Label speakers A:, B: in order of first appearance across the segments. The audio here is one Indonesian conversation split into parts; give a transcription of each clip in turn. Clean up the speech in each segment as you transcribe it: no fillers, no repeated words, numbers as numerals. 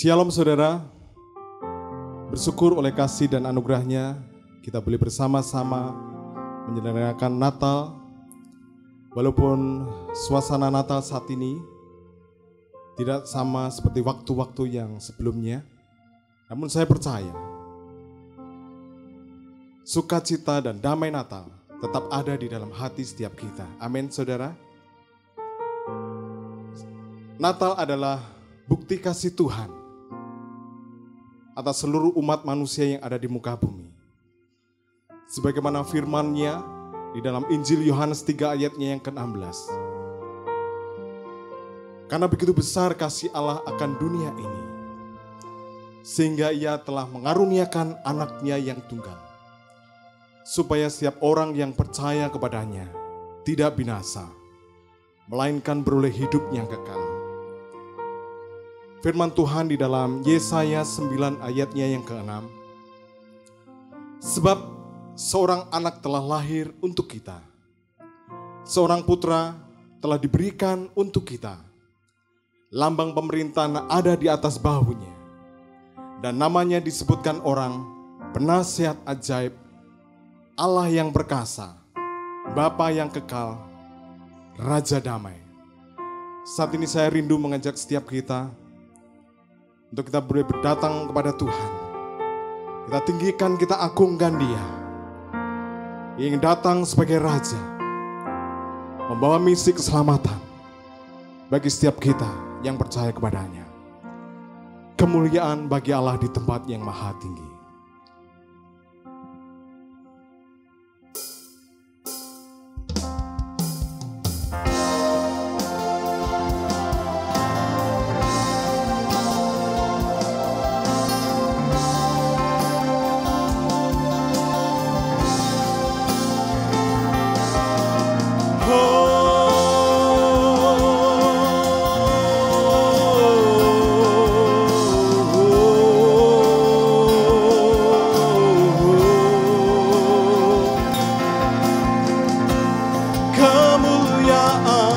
A: Shalom saudara, bersyukur oleh kasih dan anugerahnya kita boleh bersama-sama menyelenggarakan Natal. Walaupun suasana Natal saat ini tidak sama seperti waktu-waktu yang sebelumnya, namun saya percaya sukacita dan damai Natal tetap ada di dalam hati setiap kita. Amin saudara. Natal adalah bukti kasih Tuhan atas seluruh umat manusia yang ada di muka bumi. Sebagaimana firman-Nya di dalam Injil Yohanes 3 ayatnya yang ke-16. Karena begitu besar kasih Allah akan dunia ini, sehingga Ia telah mengaruniakan anaknya yang tunggal, supaya setiap orang yang percaya kepadanya tidak binasa, melainkan beroleh hidup yang kekal. Firman Tuhan di dalam Yesaya 9 ayatnya yang ke-6. Sebab seorang anak telah lahir untuk kita, seorang putra telah diberikan untuk kita. Lambang pemerintahan ada di atas bahunya, dan namanya disebutkan orang Penasihat Ajaib, Allah yang perkasa, Bapa yang kekal, Raja Damai. Saat ini saya rindu mengajak setiap kita untuk kita boleh berdatang kepada Tuhan. Kita tinggikan, kita agungkan Dia yang datang sebagai Raja, membawa misi keselamatan bagi setiap kita yang percaya kepadanya. Kemuliaan bagi Allah di tempat yang maha tinggi.
B: Kemuliaan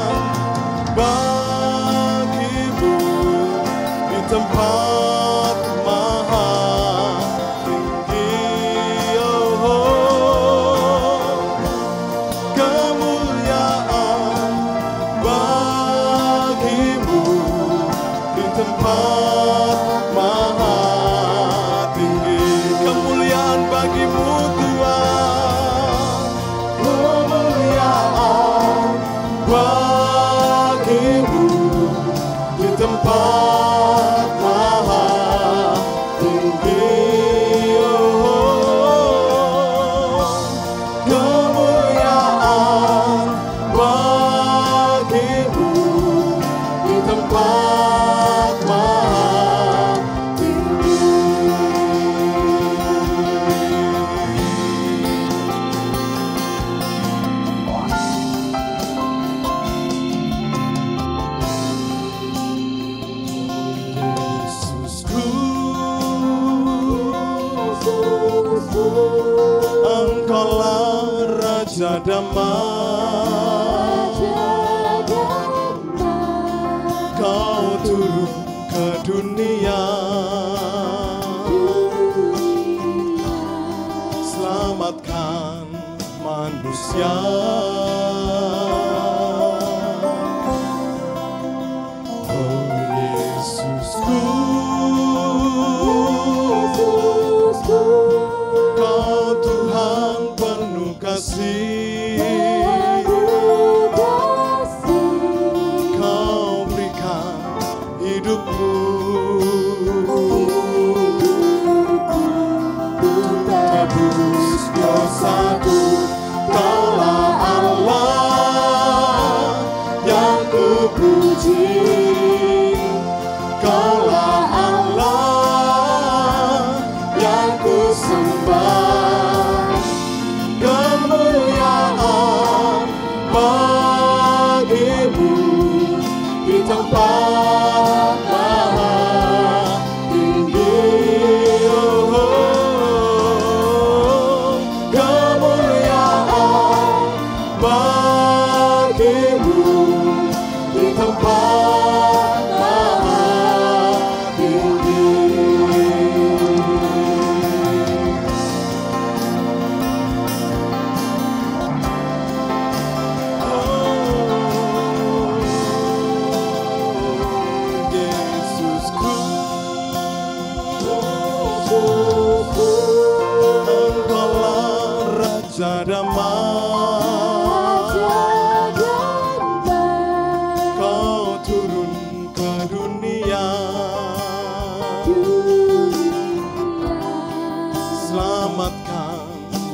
A: menyelamatkan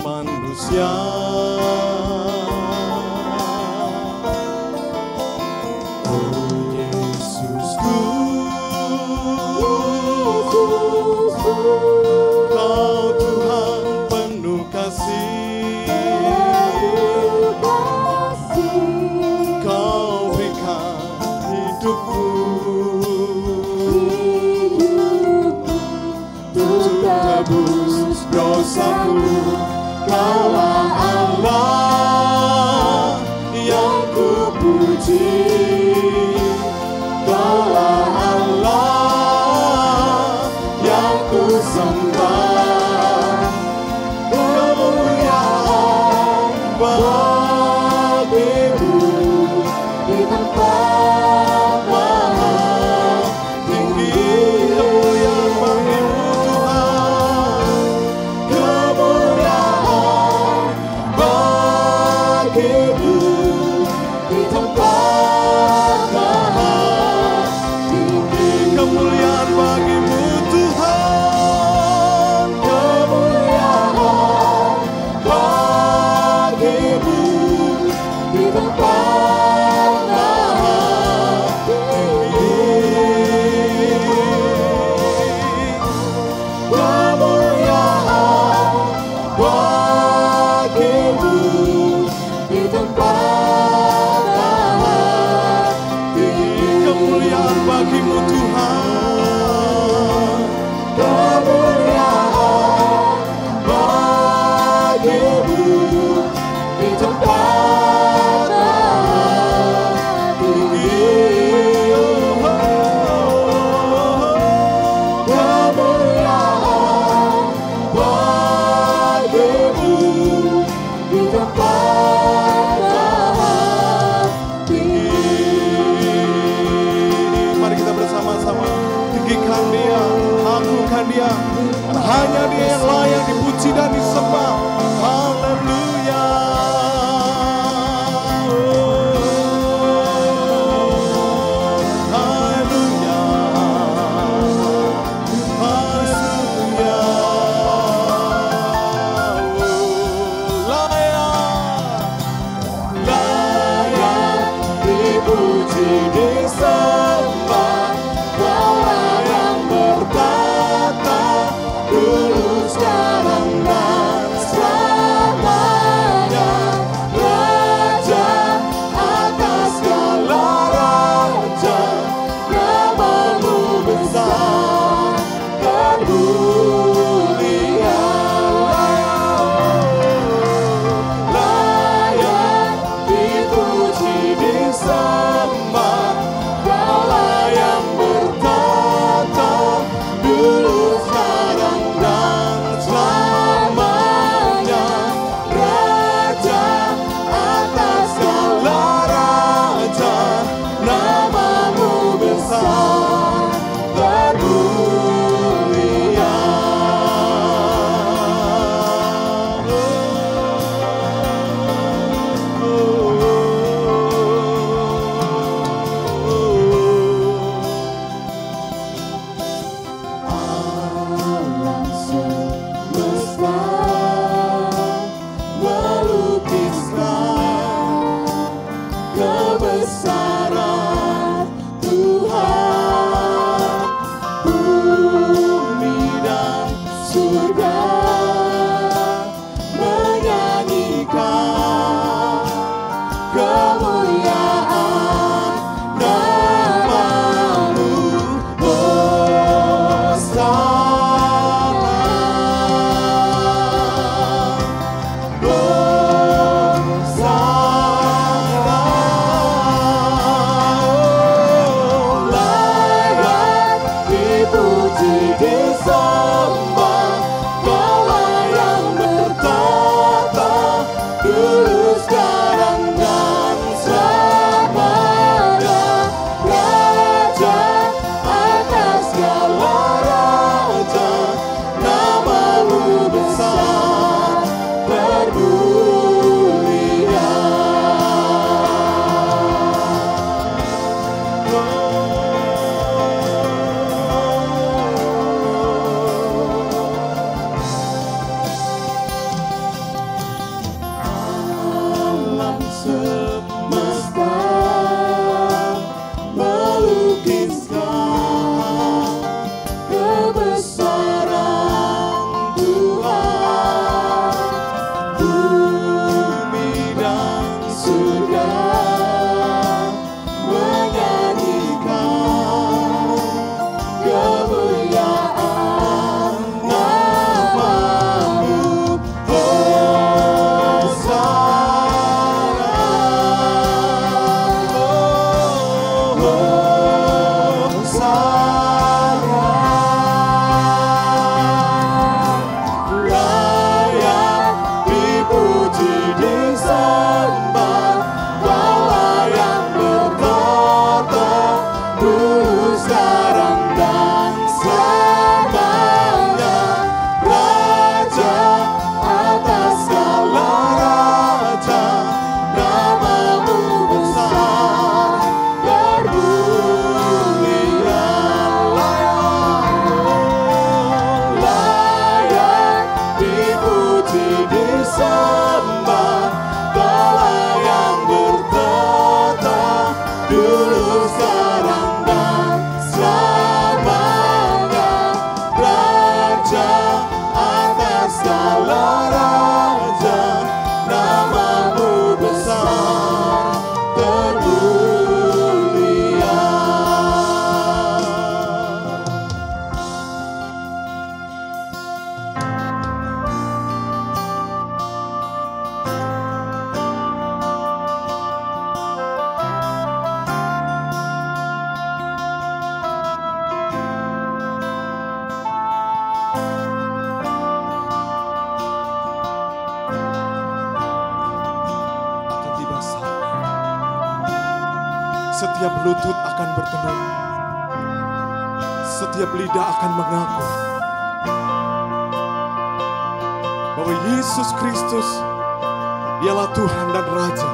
A: manusia. Oh Yesusku, Kau Tuhan penuh kasih, Kau berikan hidupku untuk tebus dosaku. Kaulah Allah yang ku puji, Kaulah Allah yang ku sembah. Kemuliaan bagimu di tempat maha tinggi. Kemuliaan bagimu Tuhan, kemuliaan bagimu di tempat maha tinggi. Kemuliaan bagimu Tuhan, kemuliaan bagimu di tempat maha tinggi. Kemuliaan bagimu di tempat maha tinggi. Kemuliaan bagimu Tuhan, kemuliaan bagimu di tempat maha tinggi. Kemuliaan bagimu di tempat maha tinggi. Mari kita bersama-sama tinggikan Dia, agungkan Dia. Hanya Dia yang layak dipuji dan disembah. Haleluya. Haleluya. Haleluya. segala raja, namamu besar termulia. Akan tiba saatnya, setiap lutut akan bertelut, setiap lidah akan mengaku bahwa Yesus Kristus dialah Tuhan dan Raja.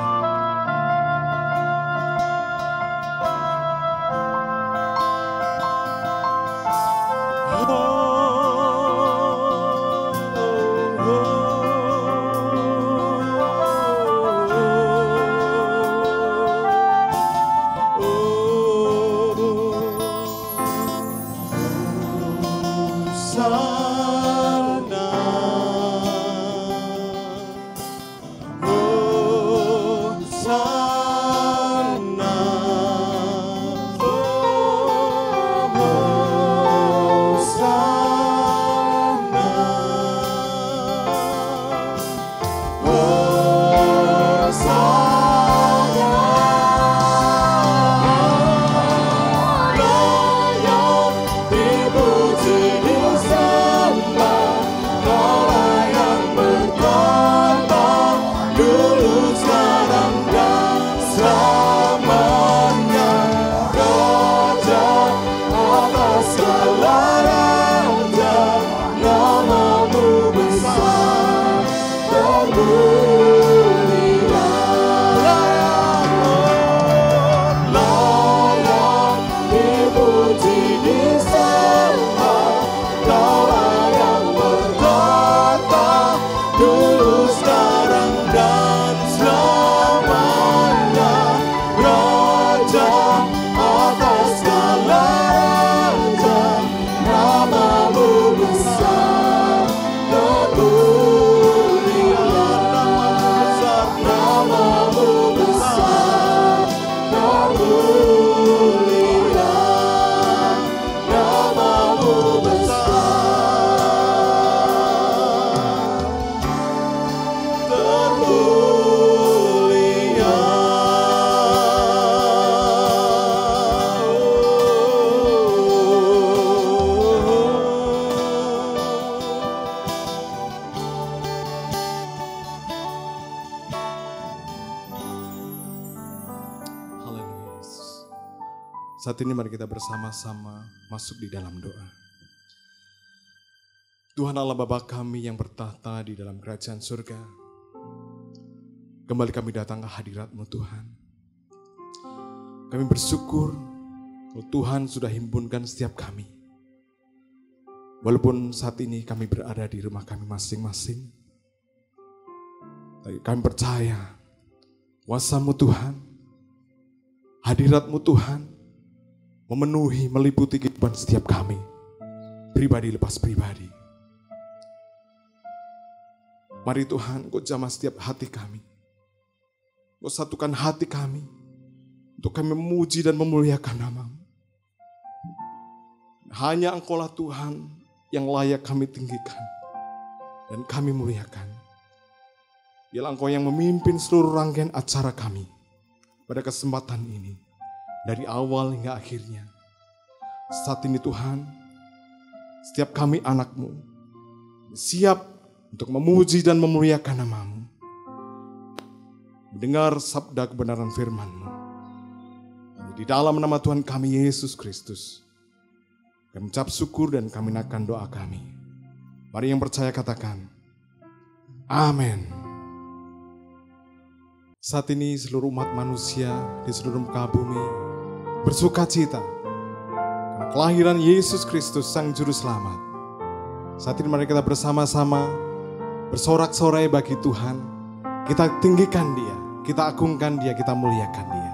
A: Saat ini mari kita bersama-sama masuk di dalam doa. Tuhan Allah Bapa kami yang bertahta di dalam kerajaan surga, kembali kami datang ke hadirat-Mu Tuhan. Kami bersyukur kalau Tuhan sudah himpunkan setiap kami. Walaupun saat ini kami berada di rumah kami masing-masing, tapi kami percaya kuasa-Mu Tuhan, hadirat-Mu Tuhan, memenuhi, meliputi kehidupan setiap kami, pribadi lepas pribadi. Mari Tuhan, Kau jamah setiap hati kami. Kau satukan hati kami, untuk kami memuji dan memuliakan nama-Mu. Hanya Engkau-lah Tuhan yang layak kami tinggikan dan kami muliakan. Dialah Engkau yang memimpin seluruh rangkaian acara kami pada kesempatan ini. Dari awal hingga akhirnya. Saat ini Tuhan, setiap kami anak-Mu siap untuk memuji dan memuliakan nama-Mu. Mendengar sabda kebenaran firman-Mu. Di dalam nama Tuhan kami Yesus Kristus, kami ucap syukur dan kami naikkan doa kami. Mari yang percaya katakan, amin. Saat ini seluruh umat manusia di seluruh muka bumi bersuka cita karena kelahiran Yesus Kristus Sang Juru Selamat. Saat ini mari kita bersama-sama bersorak-sorai bagi Tuhan. Kita tinggikan Dia, kita agungkan Dia, kita muliakan Dia.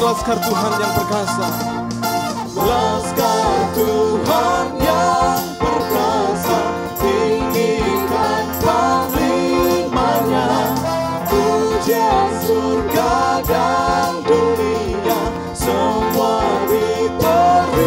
A: Laskar Tuhan yang perkasa, Laskar Tuhan yang perkasa, tinggikan panglimanya, pujian surga dan dunia, semua diterimanya.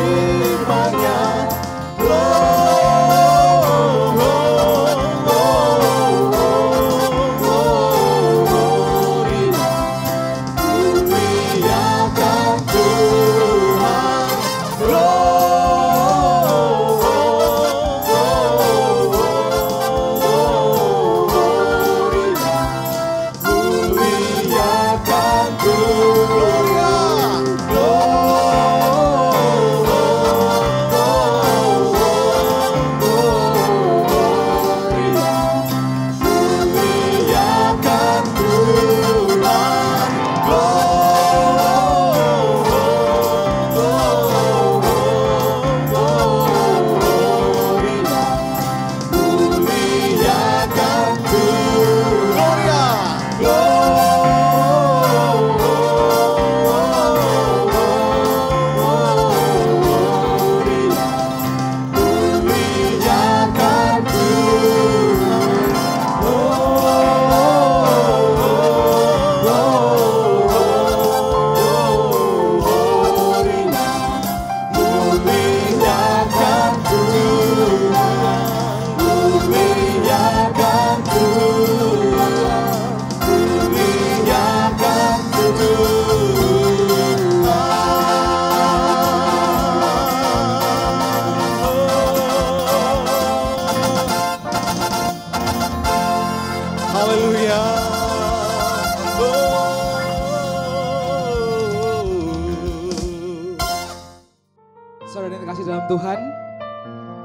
B: Saudara yang dikasih dalam Tuhan,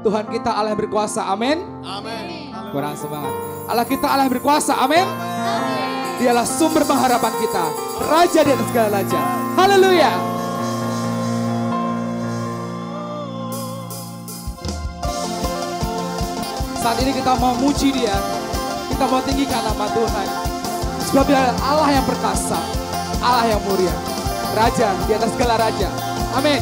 B: Tuhan kita Allah yang berkuasa, amin.
A: Amin.
B: Kurang semangat. Allah kita Allah yang berkuasa, amin. Dialah sumber pengharapan kita, Raja di atas segala raja. Haleluya. Saat ini kita mau muji Dia, kita mau tinggikan nama Tuhan. Sebab Dia Allah yang perkasa, Allah yang mulia, Raja di atas segala raja. Amin.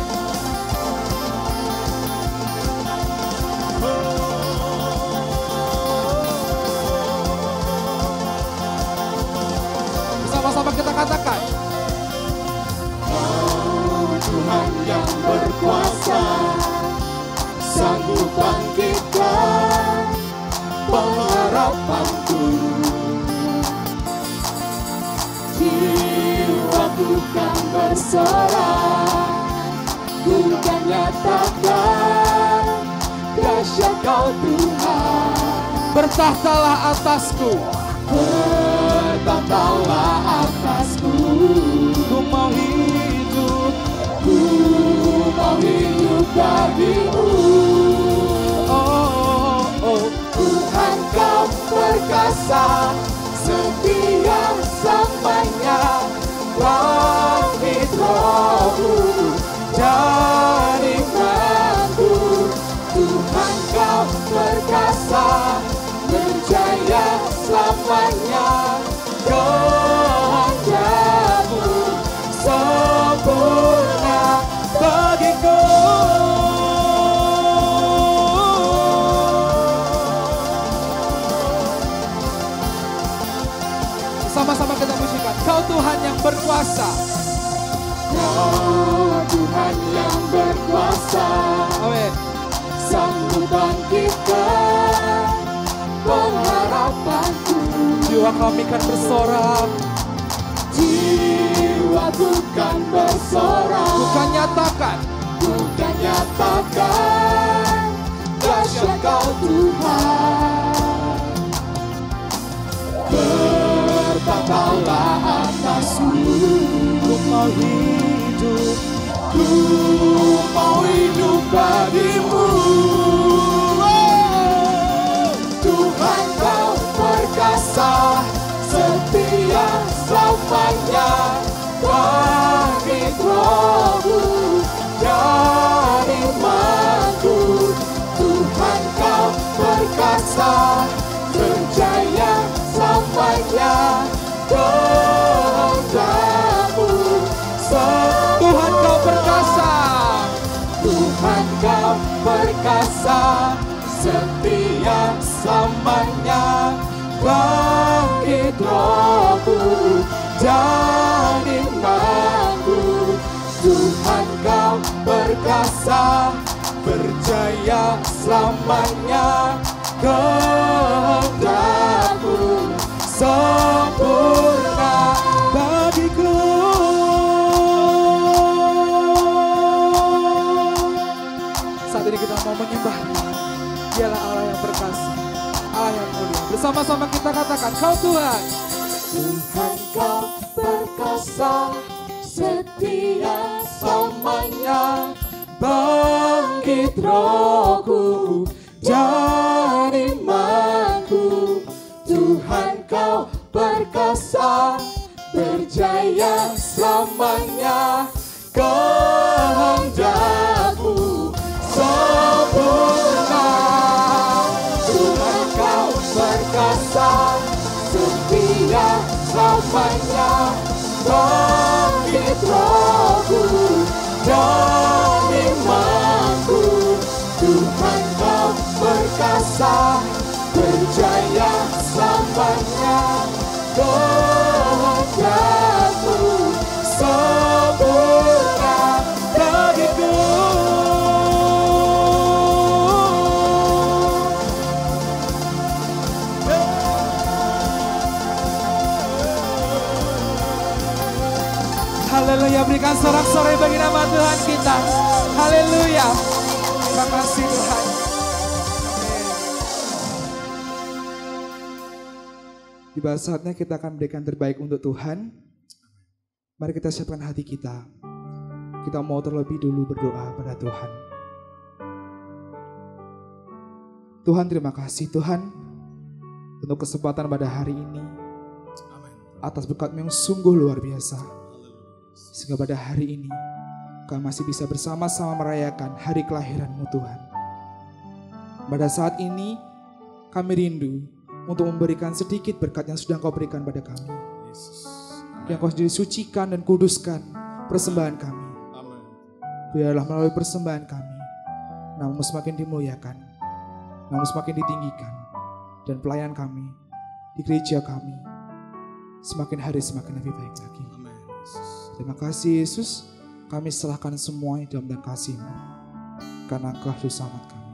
A: sanggup bangkitkan pengharapanku. Jiwaku kan bersorak, ku kan nyatakan dahsyat Kau Tuhan.
B: Bertahtalah atasku,
A: bertahtalah atasku.
B: ku mau hidup,
A: Ku mau hidup bagimu.
B: oh, oh.
A: Tuhan Kau perkasa, setia selamanya. Bangkit rohku dari imanku. Tuhan Kau perkasa, berjaya selamanya. Kehendak-Mu sempurna bagiku.
B: Sama-sama kita mujikan. Kau Tuhan yang berkuasa.
A: Kau Tuhan yang berkuasa,
B: Amin.
A: sanggup bangkitkan pengharapanku.
B: Jiwa kami kan bersorak,
A: Jiwaku kan bersorak,
B: bukan nyatakan
A: bukan nyatakan dahsyat Kau Tuhan. Bertahtalah atasku,
B: ku mau hidup,
A: ku mau hidup bagimu. Tuhan Kau perkasa, setia selamanya. Bangkit rohku dari imanku. Tuhan Kau perkasa, berjaya selamanya. Kehendak-Mu
B: Tuhan Kau perkasa,
A: Tuhan Kau perkasa, setia selamanya. Bangkit rohku dan imanku. Tuhan Kau perkasa, berjaya selamanya. Kehendak-Mu sempurna bagiku.
B: saat ini kita mau menyembah Dia. Dialah Allah yang perkasa, Allah yang mulia. Bersama-sama kita katakan, Kau Tuhan.
A: Tuhan Kau perkasa, setia selamanya. Bangkit rohku dan imanku. Tuhan Kau perkasa, berjaya selamanya. Kehendak-Mu sempurna. Tuhan Kau perkasa, setia selamanya. Bangkit rohku dan imanku. Tuhan Kau perkasa, berjaya selamanya. Kehendak-Mu sempurna bagiku.
B: Haleluya, berikan sorak-sorai bagi nama Tuhan kita. Haleluya. Terima kasih Tuhan. Tiba saatnya kita akan berikan terbaik untuk Tuhan. Mari kita siapkan hati kita. Kita mau terlebih dulu berdoa pada Tuhan. Tuhan, terima kasih Tuhan untuk kesempatan pada hari ini. Atas berkat-Mu yang sungguh luar biasa. Sehingga pada hari ini kami masih bisa bersama-sama merayakan hari kelahiran-Mu Tuhan. Pada saat ini kami rindu untuk memberikan sedikit berkat yang sudah Engkau berikan pada kami. Yang Kau sendiri sucikan dan kuduskan persembahan kami. Biarlah melalui persembahan kami, namun semakin dimuliakan, namun semakin ditinggikan, dan pelayan kami di gereja kami semakin hari semakin lebih baik lagi. Terima kasih Yesus, kami serahkan semua dalam kasih-Mu, karena Engkau sudah selamat kami.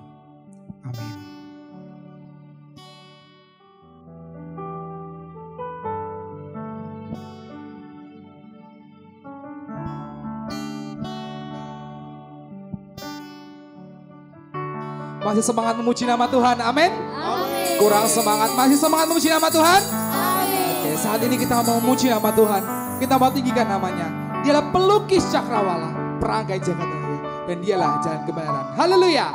B: Masih semangat memuji nama Tuhan, amin. Kurang semangat, masih semangat memuji nama Tuhan. Oke, saat ini kita mau memuji nama Tuhan. Kita mau tinggikan namanya. Dialah pelukis cakrawala, perangkai jagat raya, dan dialah jalan kebenaran. Haleluya.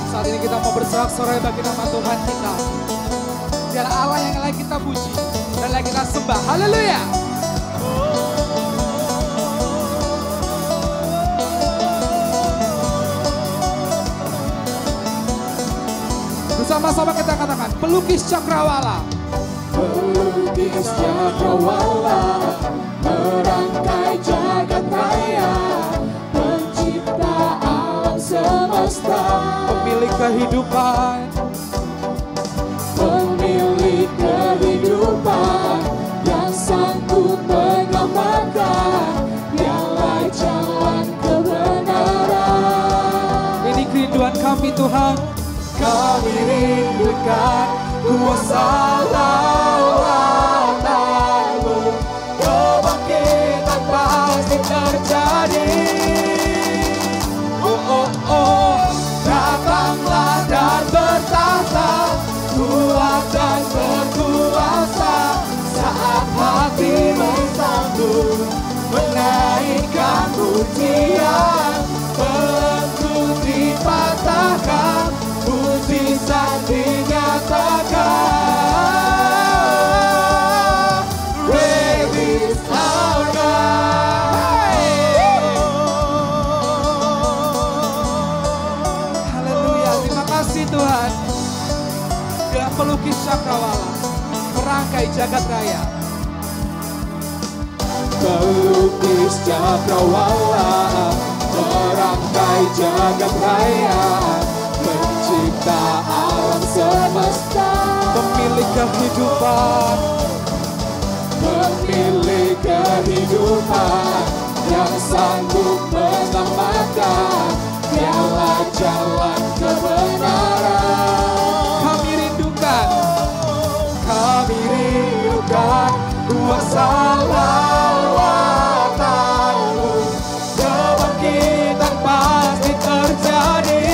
B: Saat ini kita mau bersorak-sorai bagi nama Tuhan kita. Dialah Allah yang lagi kita puji dan lagi kita sembah. Haleluya. Bersama-sama kita katakan, pelukis cakrawala.
C: Pelukis cakrawala, merangkai jagat raya, pencipta alam semesta,
B: Pemilik kehidupan,
C: pemilik kehidupan, yang sanggup menggambarkan dialah jalan kebenaran.
B: ini kerinduan kami Tuhan.
C: Kami rindukan kuasa lawatan-Mu, kebangkitan pasti terjadi. Oh, oh, oh, datanglah dan bertahta, kuat dan berkuasa, saat hati bersatu menaikkan pujian, belenggu dipatahkan, mujizat dinyatakan. Great is our God.
B: Haleluya, terima kasih Tuhan. Dia pelukis cakrawala, merangkai jagat raya.
C: Pelukis cakrawala, merangkai jagat raya, pencipta alam semesta,
B: Pemilik kehidupan,
C: pemilik kehidupan, yang sanggup menyelamatkan, dialah jalan kebenaran.
B: kami rindukan.
C: Kami rindukan kuasa lawatan-Mu, kebangkitan pasti terjadi.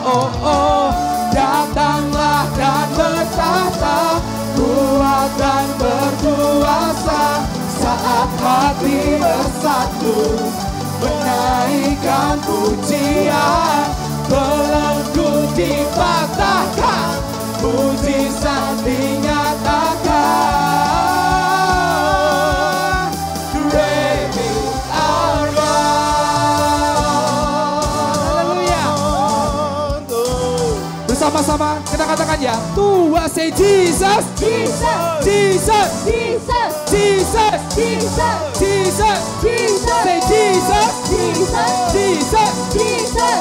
C: Oh, oh, datanglah dan bertahta, kuat dan berkuasa, saat hati bersatu menaikkan pujian, belenggu dipatahkan, mujizat dinyatakan. Great is our God.
B: Haleluya. Bersama-sama kita katakan ya, Tua say Jesus,
C: Jesus,
B: Jesus,
C: Jesus,
B: Jesus,
C: Jesus,
B: Jesus,
C: Jesus,
B: say Jesus,
C: Jesus,
B: Jesus,
C: Jesus,
B: Jesus,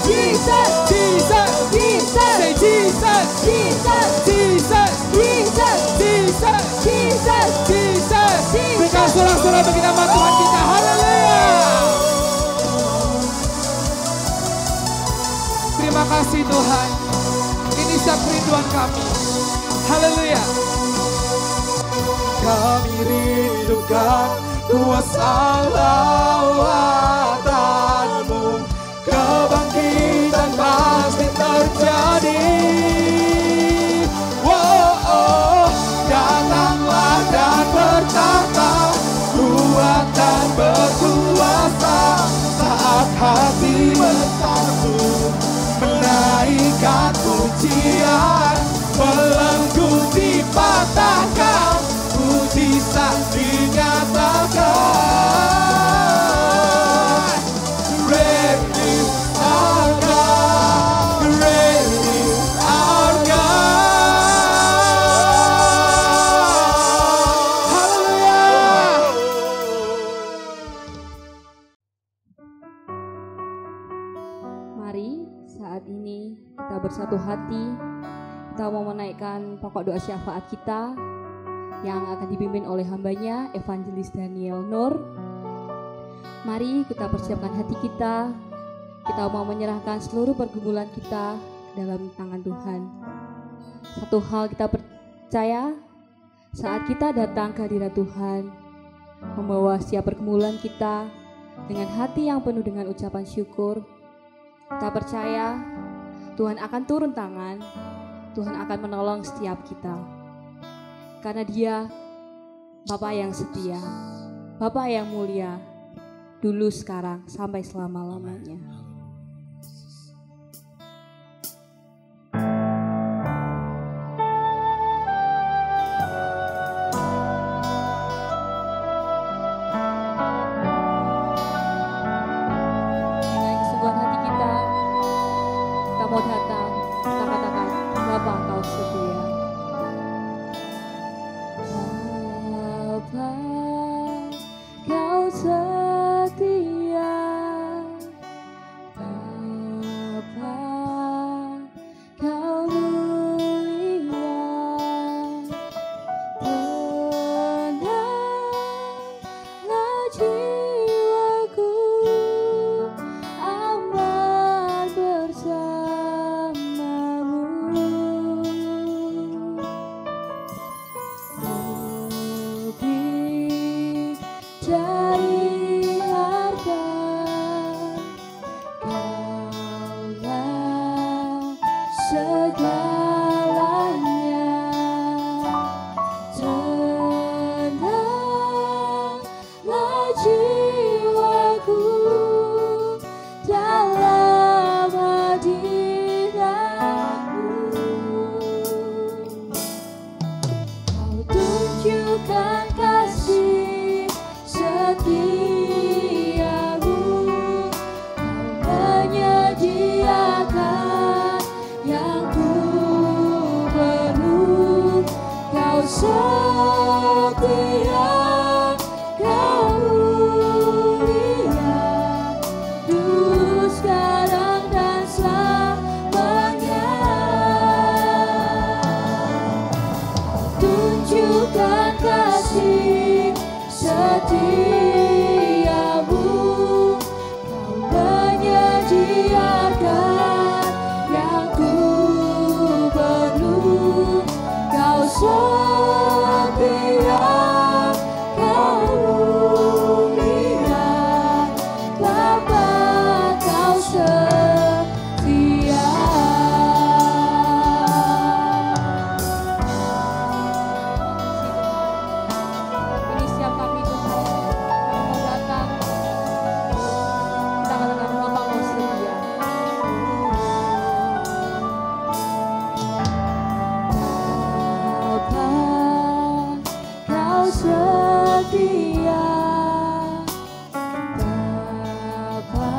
C: Jesus,
B: Jesus,
C: Jesus,
B: say Jesus,
C: Jesus,
B: Jesus,
C: Jesus,
B: Jesus,
C: Jesus,
B: Jesus.
C: Jesus.
B: Berikan sorak-sorai bagi nama Tuhan kita. Haleluya. Terima kasih Tuhan. Ini setiap kerinduan kami. Haleluya.
C: Kami rindukan kuasa lawatan-Mu, kebangkitan pasti terjadi. Oh, oh, datanglah dan bertahta, kuat dan berkuasa, saat hati bersatu menaikkan pujian, belenggu dipatahkan, mujizat dinyatakan. Great is our God, great is our God.
B: Haleluya.
D: Mari saat ini kita bersatu hati, kita mau menaikkan pokok doa syafaat kita yang akan dipimpin oleh hambanya Evangelis Daniel Nur. Mari kita persiapkan hati kita mau menyerahkan seluruh pergumulan kita dalam tangan Tuhan. Satu hal kita percaya, saat kita datang ke hadirat Tuhan, membawa setiap pergumulan kita dengan hati yang penuh dengan ucapan syukur, kita percaya Tuhan akan turun tangan, Tuhan akan menolong setiap kita. Karena Dia Bapa yang setia, Bapa yang mulia, dulu, sekarang, sampai selama-lamanya. Dengan kesungguhan hati kita mau datang, kita katakan, Bapa Engkau setia. Bapa, Kau setia. Bapa, Kau mulia. Tenanglah jiwaku, aman bersamamu. Lebih dari harta, Kaulah segalanya. Tenanglah jiwaku dalam hadirat-Mu. Kau tunjukkan kasih setiamu, Kau menyediakan yang ku perlu. Kau setia, Kau mulia, dulu, sekarang, dan selamanya. Tunjukkan kasih setiamu, Kau menyediakan yang ku perlu. Kau setia, Kau mulia, Bapa Kau setia. Ini siap kami Tuhan, kami mau datang, kita katakan Bapa Kau setia. Bapa Kau setia. Bapa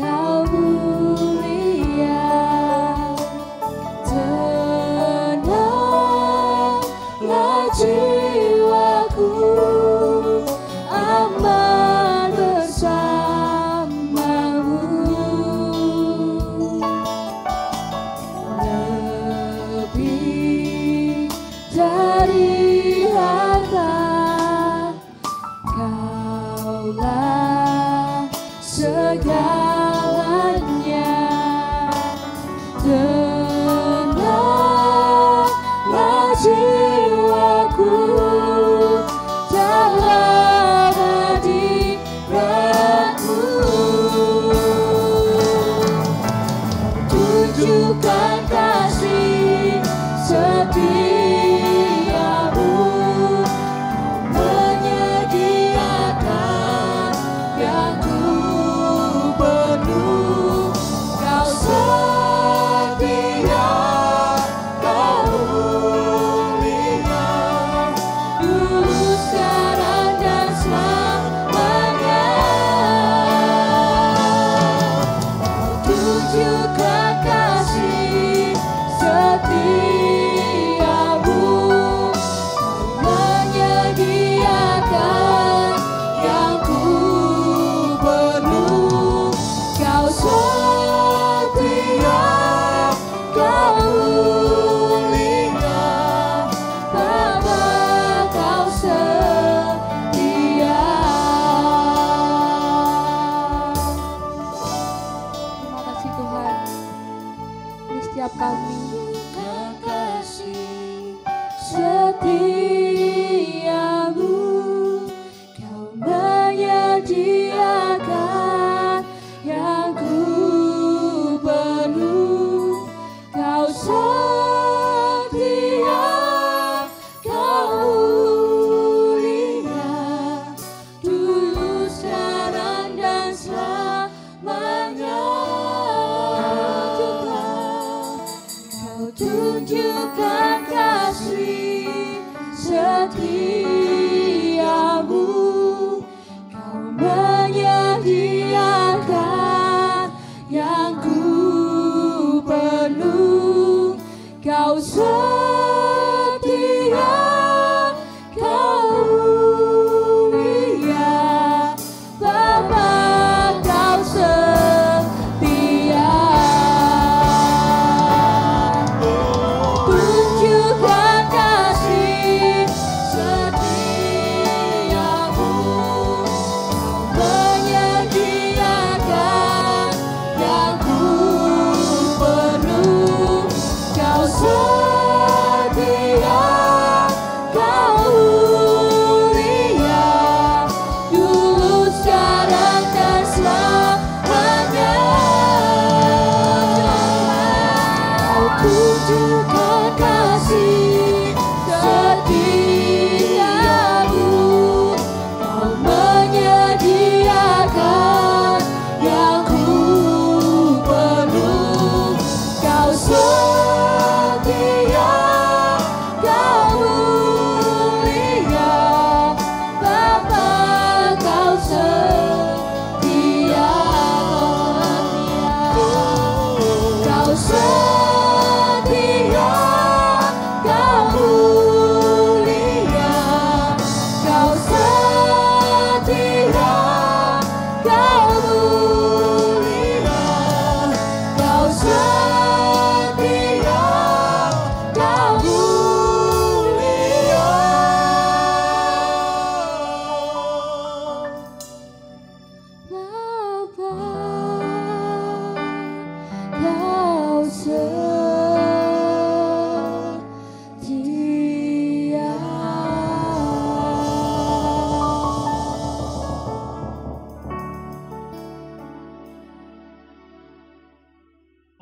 D: Kau mulia. Tenanglah jiwaku, aman bersamamu. Lebih dari harta, Kaulah segalanya. Tenanglah jiwaku dalam hadirat-Mu. Tunjukkan kasih setiamu,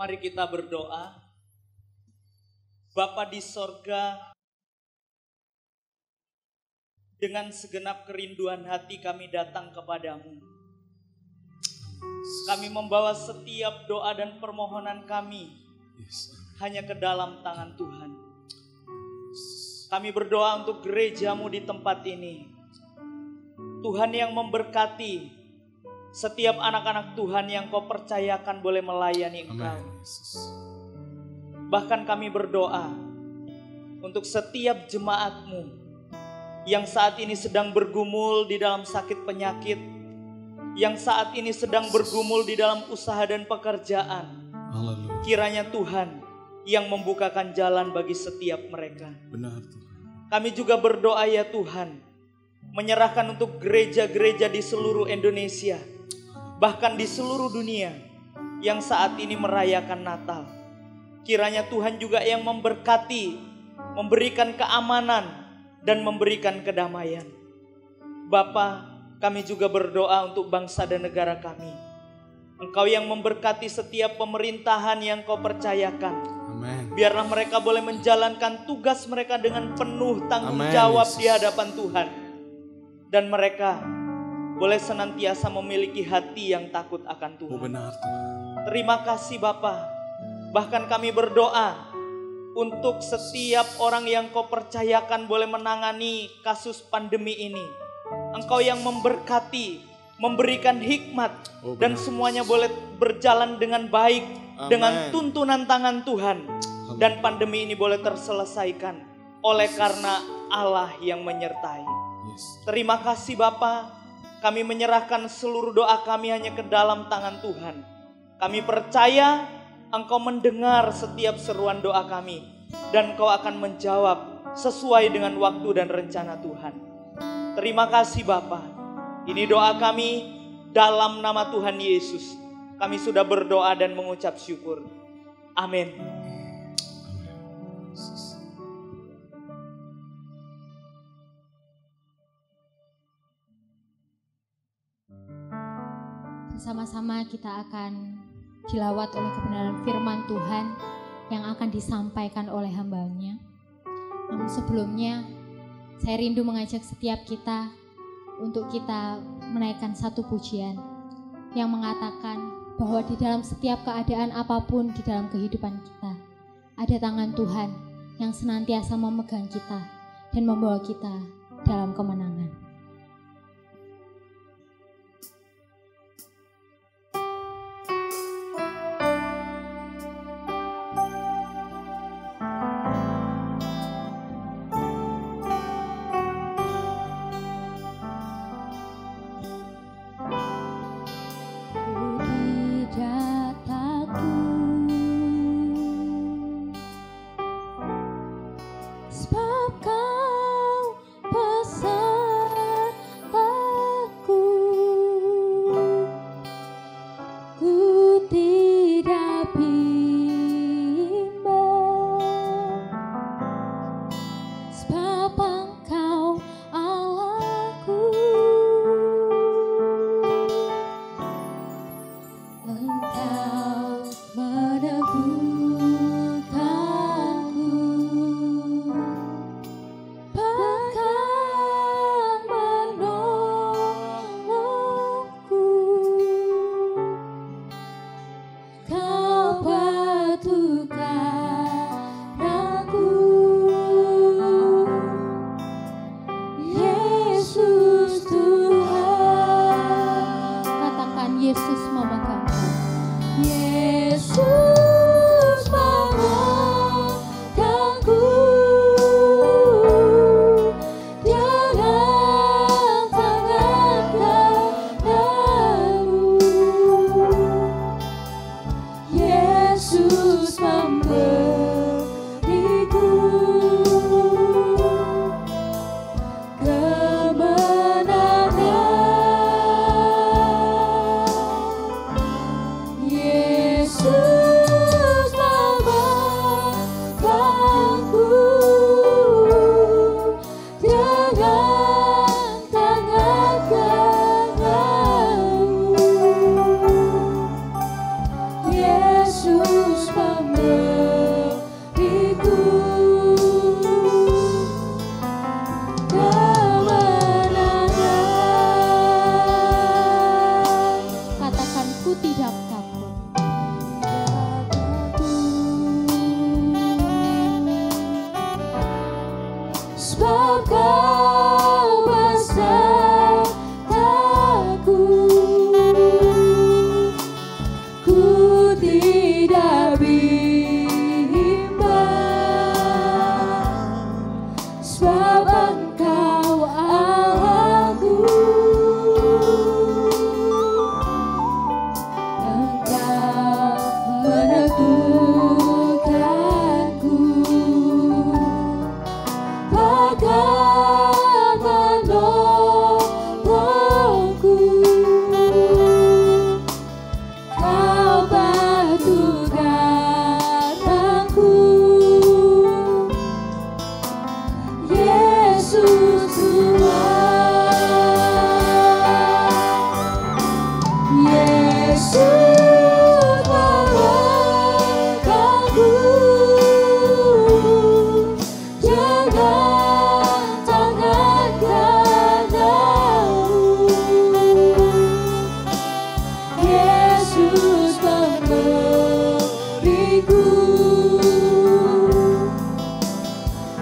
E: Mari kita berdoa. Bapa di sorga, dengan segenap kerinduan hati kami datang kepadamu. Kami membawa setiap doa dan permohonan kami hanya ke dalam tangan Tuhan. Kami berdoa untuk gerejamu di tempat ini. Tuhan yang memberkati setiap anak-anak Tuhan yang kau percayakan boleh melayani Engkau. Bahkan kami berdoa untuk setiap jemaatmu yang saat ini sedang bergumul di dalam sakit penyakit, yang saat ini sedang bergumul di dalam usaha dan pekerjaan. Kiranya Tuhan yang membukakan jalan bagi setiap mereka.
A: Benar Tuhan.
E: Kami juga berdoa ya Tuhan, menyerahkan untuk gereja-gereja di seluruh Indonesia, bahkan di seluruh dunia yang saat ini merayakan Natal. Kiranya Tuhan juga yang memberkati, memberikan keamanan, dan memberikan kedamaian. Bapa, kami juga berdoa untuk bangsa dan negara kami. Engkau yang memberkati setiap pemerintahan yang kau percayakan.
A: Amen.
E: Biarlah mereka boleh menjalankan tugas mereka dengan penuh tanggung jawab di hadapan Tuhan. Dan mereka boleh senantiasa memiliki hati yang takut akan Tuhan.
A: Benar Tuhan.
E: Terima kasih Bapa. Bahkan kami berdoa untuk setiap orang yang kau percayakan boleh menangani kasus pandemi ini. Engkau yang memberkati, memberikan hikmat, dan semuanya boleh berjalan dengan baik.
A: Amen.
E: Dengan tuntunan tangan Tuhan. Dan pandemi ini boleh terselesaikan oleh karena Allah yang menyertai. Terima kasih Bapa. Kami menyerahkan seluruh doa kami hanya ke dalam tangan Tuhan. Kami percaya Engkau mendengar setiap seruan doa kami, dan Kau akan menjawab sesuai dengan waktu dan rencana Tuhan. Terima kasih Bapa. Ini doa kami dalam nama Tuhan Yesus. Kami sudah berdoa dan mengucap syukur. Amin.
F: Bersama-sama kita akan dilawat oleh kebenaran firman Tuhan yang akan disampaikan oleh hamba-Nya. Namun sebelumnya, saya rindu mengajak setiap kita untuk kita menaikkan satu pujian yang mengatakan bahwa di dalam setiap keadaan apapun di dalam kehidupan kita, ada tangan Tuhan yang senantiasa memegang kita dan membawa kita dalam kemenangan.
C: Sebab Kau besar.
D: Kau besertaku, ku tidak bimbang, sebab Engkau Allahku. Engkau meneguhkanku, Engkau menolongku, Kau batu karangku, Yesus Tuhan. Yesus melangkahku dengan tangan kananmu. Yesus memberiku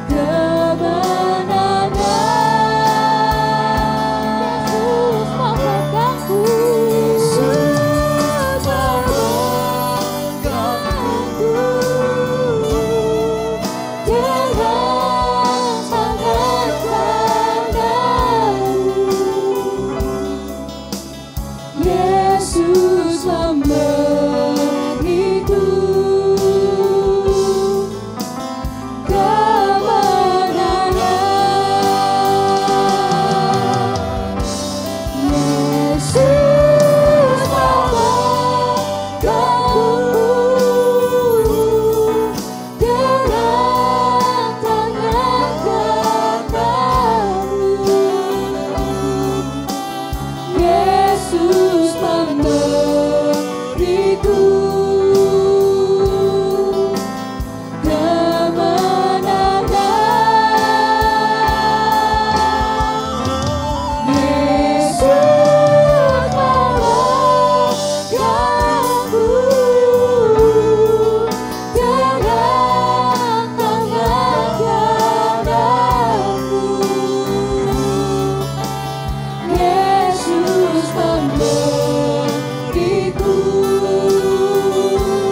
D: kemenangan. Yesus memegangku, Yesus memegangku dengan tangan kananmu. Yesus memberiku kemenangan. Yesus melangkahku dengan tangan kananmu. Yesus memberiku kemenangan. Yesus melangkahku dengan tangan kananmu. Yesus memberiku kemenangan. Yesus memberiku kemenangan.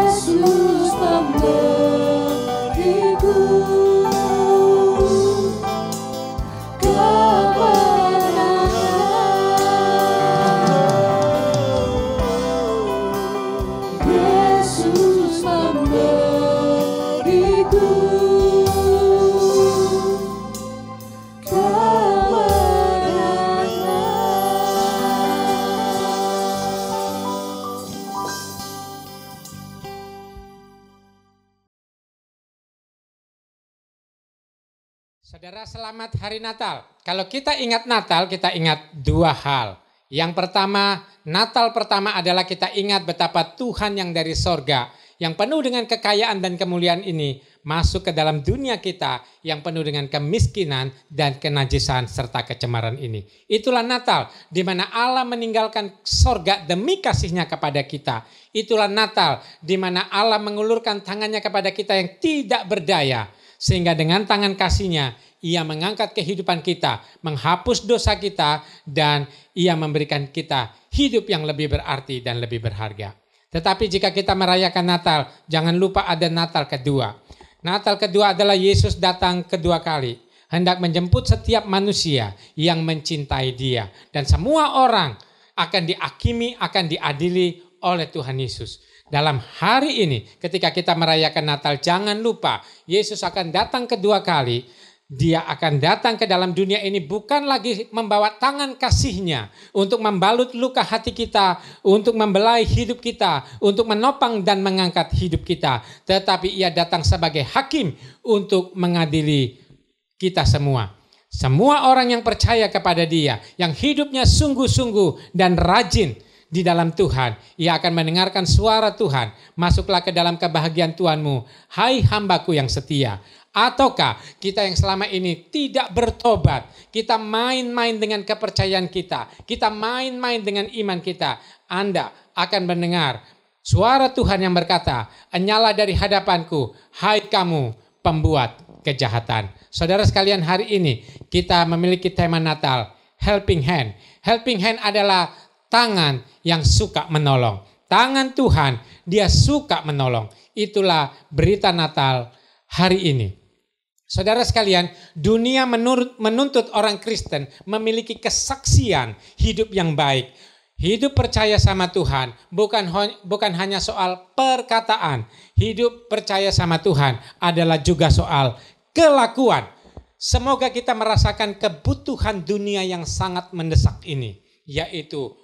D: Yesus memberiku
G: Saudara, selamat Hari Natal. Kalau kita ingat Natal, kita ingat dua hal. Yang pertama, Natal pertama adalah kita ingat betapa Tuhan yang dari sorga, yang penuh dengan kekayaan dan kemuliaan ini, masuk ke dalam dunia kita yang penuh dengan kemiskinan dan kenajisan serta kecemaran ini. Itulah Natal, di mana Allah meninggalkan sorga demi kasihnya kepada kita. Itulah Natal, di mana Allah mengulurkan tangannya kepada kita yang tidak berdaya. Sehingga dengan tangan kasihnya, Ia mengangkat kehidupan kita, menghapus dosa kita, dan Ia memberikan kita hidup yang lebih berarti dan lebih berharga. Tetapi jika kita merayakan Natal, jangan lupa ada Natal kedua. Natal kedua adalah Yesus datang kedua kali, hendak menjemput setiap manusia yang mencintai Dia. Dan semua orang akan dihakimi, akan diadili oleh Tuhan Yesus. Dalam hari ini ketika kita merayakan Natal, jangan lupa Yesus akan datang kedua kali. Dia akan datang ke dalam dunia ini bukan lagi membawa tangan kasih-Nya untuk membalut luka hati kita, untuk membelai hidup kita, untuk menopang dan mengangkat hidup kita. Tetapi Ia datang sebagai hakim untuk mengadili kita semua. Semua orang yang percaya kepada Dia, yang hidupnya sungguh-sungguh dan rajin di dalam Tuhan, ia akan mendengarkan suara Tuhan. Masuklah ke dalam kebahagiaan Tuhanmu, hai hambaku yang setia. Ataukah kita yang selama ini tidak bertobat, kita main-main dengan kepercayaan kita main-main dengan iman kita. Anda akan mendengar suara Tuhan yang berkata, "Enyalah dari hadapanku, hai kamu pembuat kejahatan." Saudara sekalian, hari ini kita memiliki tema Natal, Helping Hand. Helping Hand adalah tangan yang suka menolong. Tangan Tuhan, dia suka menolong. Itulah berita Natal hari ini. Saudara sekalian, dunia menuntut orang Kristen memiliki kesaksian hidup yang baik. Hidup percaya sama Tuhan bukan hanya soal perkataan. Hidup percaya sama Tuhan adalah juga soal kelakuan. Semoga kita merasakan kebutuhan dunia yang sangat mendesak ini, yaitu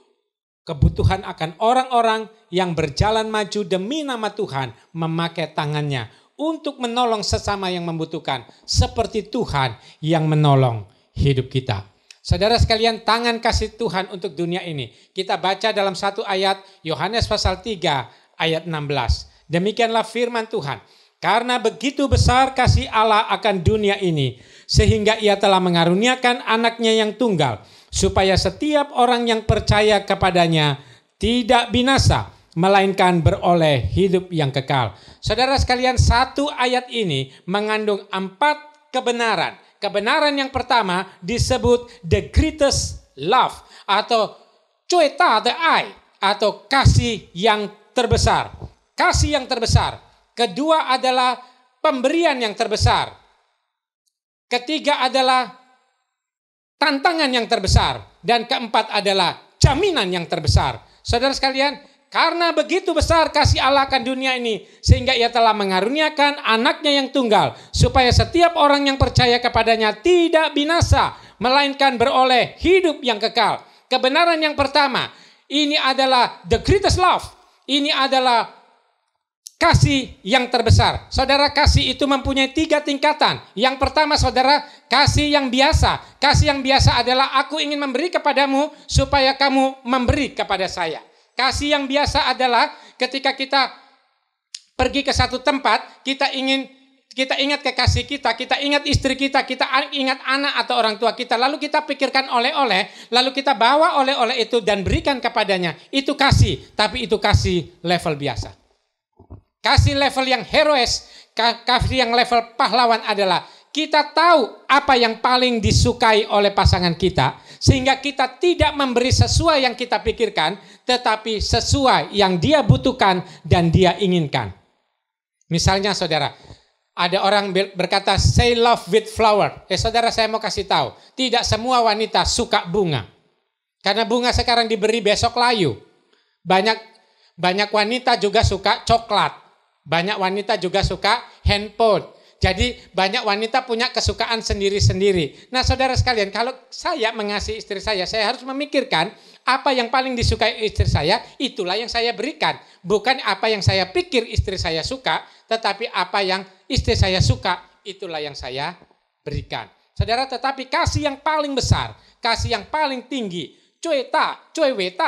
G: kebutuhan akan orang-orang yang berjalan maju demi nama Tuhan, memakai tangannya untuk menolong sesama yang membutuhkan, seperti Tuhan yang menolong hidup kita. Saudara sekalian, tangan kasih Tuhan untuk dunia ini kita baca dalam satu ayat Yohanes pasal 3 ayat 16. Demikianlah firman Tuhan. Karena begitu besar kasih Allah akan dunia ini, sehingga ia telah mengaruniakan anaknya yang tunggal, supaya setiap orang yang percaya kepadanya tidak binasa, melainkan beroleh hidup yang kekal. Saudara sekalian, satu ayat ini mengandung 4 kebenaran. Kebenaran yang pertama disebut the greatest love atau coeta the eye atau kasih yang terbesar. Kasih yang terbesar. Kedua adalah pemberian yang terbesar. Ketiga adalah tantangan yang terbesar. Dan keempat adalah jaminan yang terbesar. Saudara sekalian, karena begitu besar kasih Allah akan dunia ini, sehingga ia telah mengaruniakan anaknya yang tunggal, supaya setiap orang yang percaya kepadanya tidak binasa, melainkan beroleh hidup yang kekal. Kebenaran yang pertama, ini adalah the greatest love. Ini adalah kasih yang terbesar. Saudara, kasih itu mempunyai 3 tingkatan. Yang pertama, saudara, kasih yang biasa. Kasih yang biasa adalah aku ingin memberi kepadamu supaya kamu memberi kepada saya. Kasih yang biasa adalah ketika kita pergi ke satu tempat, kita ingat kekasih kita ingat istri kita ingat anak atau orang tua kita, lalu kita pikirkan oleh-oleh, lalu kita bawa oleh-oleh itu dan berikan kepadanya. Itu kasih, tapi itu kasih level biasa. Kasih level yang heroes, kasih yang level pahlawan adalah kita tahu apa yang paling disukai oleh pasangan kita, sehingga kita tidak memberi sesuai yang kita pikirkan, tetapi sesuai yang dia butuhkan dan dia inginkan. Misalnya saudara, ada orang berkata say love with flower. Saudara, saya mau kasih tahu, tidak semua wanita suka bunga. Karena bunga sekarang diberi, besok layu. Banyak wanita juga suka coklat. Banyak wanita juga suka handphone. Jadi banyak wanita punya kesukaan sendiri-sendiri. Nah saudara sekalian, kalau saya mengasihi istri saya harus memikirkan apa yang paling disukai istri saya, itulah yang saya berikan. Bukan apa yang saya pikir istri saya suka, tetapi apa yang istri saya suka, itulah yang saya berikan. Saudara, tetapi kasih yang paling besar, kasih yang paling tinggi, coeta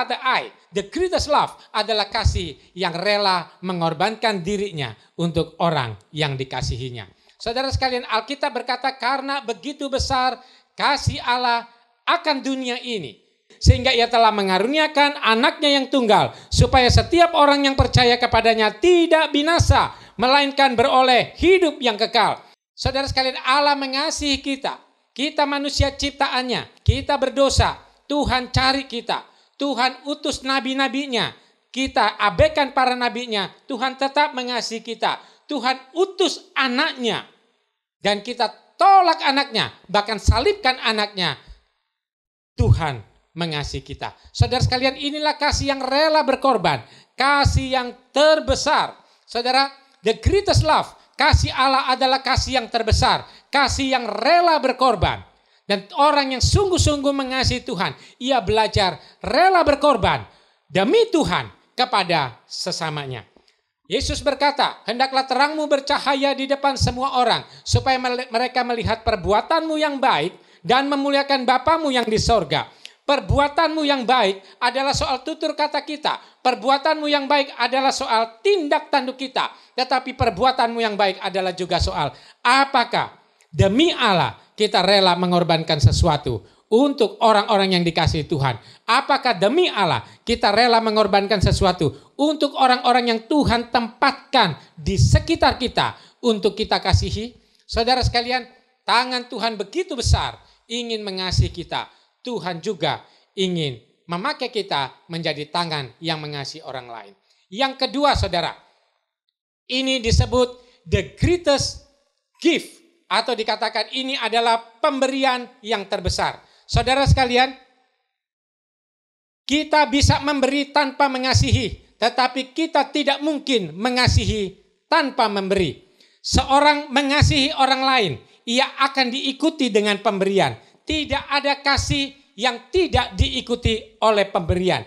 G: the eye, the greatest love adalah kasih yang rela mengorbankan dirinya untuk orang yang dikasihinya. Saudara sekalian, Alkitab berkata karena begitu besar kasih Allah akan dunia ini, sehingga ia telah mengaruniakan anaknya yang tunggal, supaya setiap orang yang percaya kepadanya tidak binasa, melainkan beroleh hidup yang kekal. Saudara sekalian, Allah mengasihi kita. Kita manusia ciptaannya, kita berdosa. Tuhan cari kita, Tuhan utus nabi-nabinya, kita abaikan para nabinya, Tuhan tetap mengasihi kita. Tuhan utus anaknya dan kita tolak anaknya, bahkan salibkan anaknya. Tuhan mengasihi kita. Saudara sekalian, inilah kasih yang rela berkorban, kasih yang terbesar. Saudara, the greatest love, kasih Allah adalah kasih yang terbesar, kasih yang rela berkorban. Dan orang yang sungguh-sungguh mengasihi Tuhan, ia belajar rela berkorban demi Tuhan kepada sesamanya. Yesus berkata, hendaklah terangmu bercahaya di depan semua orang, supaya mereka melihat perbuatanmu yang baik dan memuliakan Bapamu yang di sorga. Perbuatanmu yang baik adalah soal tutur kata kita. Perbuatanmu yang baik adalah soal tindak tanduk kita. Tetapi perbuatanmu yang baik adalah juga soal apakah demi Allah kita rela mengorbankan sesuatu untuk orang-orang yang dikasihi Tuhan? Apakah demi Allah kita rela mengorbankan sesuatu untuk orang-orang yang Tuhan tempatkan di sekitar kita untuk kita kasihi? Saudara sekalian, tangan Tuhan begitu besar ingin mengasihi kita. Tuhan juga ingin memakai kita menjadi tangan yang mengasihi orang lain. Yang kedua, saudara, ini disebut the greatest gift, atau dikatakan ini adalah pemberian yang terbesar. Saudara sekalian, kita bisa memberi tanpa mengasihi, tetapi kita tidak mungkin mengasihi tanpa memberi. Seorang mengasihi orang lain, ia akan diikuti dengan pemberian. Tidak ada kasih yang tidak diikuti oleh pemberian.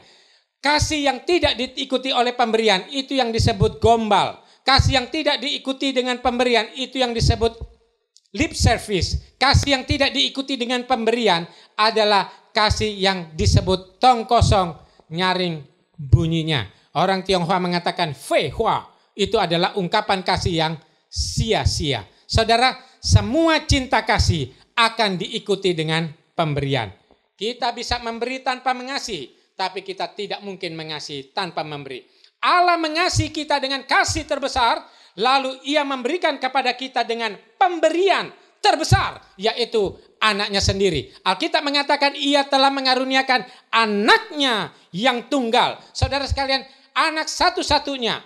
G: Kasih yang tidak diikuti oleh pemberian itu yang disebut gombal. Kasih yang tidak diikuti dengan pemberian itu yang disebut lip service. Kasih yang tidak diikuti dengan pemberian adalah kasih yang disebut tong kosong, nyaring bunyinya. Orang Tionghoa mengatakan fei hua, itu adalah ungkapan kasih yang sia-sia. Saudara, semua cinta kasih akan diikuti dengan pemberian. Kita bisa memberi tanpa mengasihi, tapi kita tidak mungkin mengasihi tanpa memberi. Allah mengasihi kita dengan kasih terbesar, lalu ia memberikan kepada kita dengan pemberian terbesar, yaitu anaknya sendiri. Alkitab mengatakan ia telah mengaruniakan anaknya yang tunggal. Saudara sekalian, anak satu-satunya,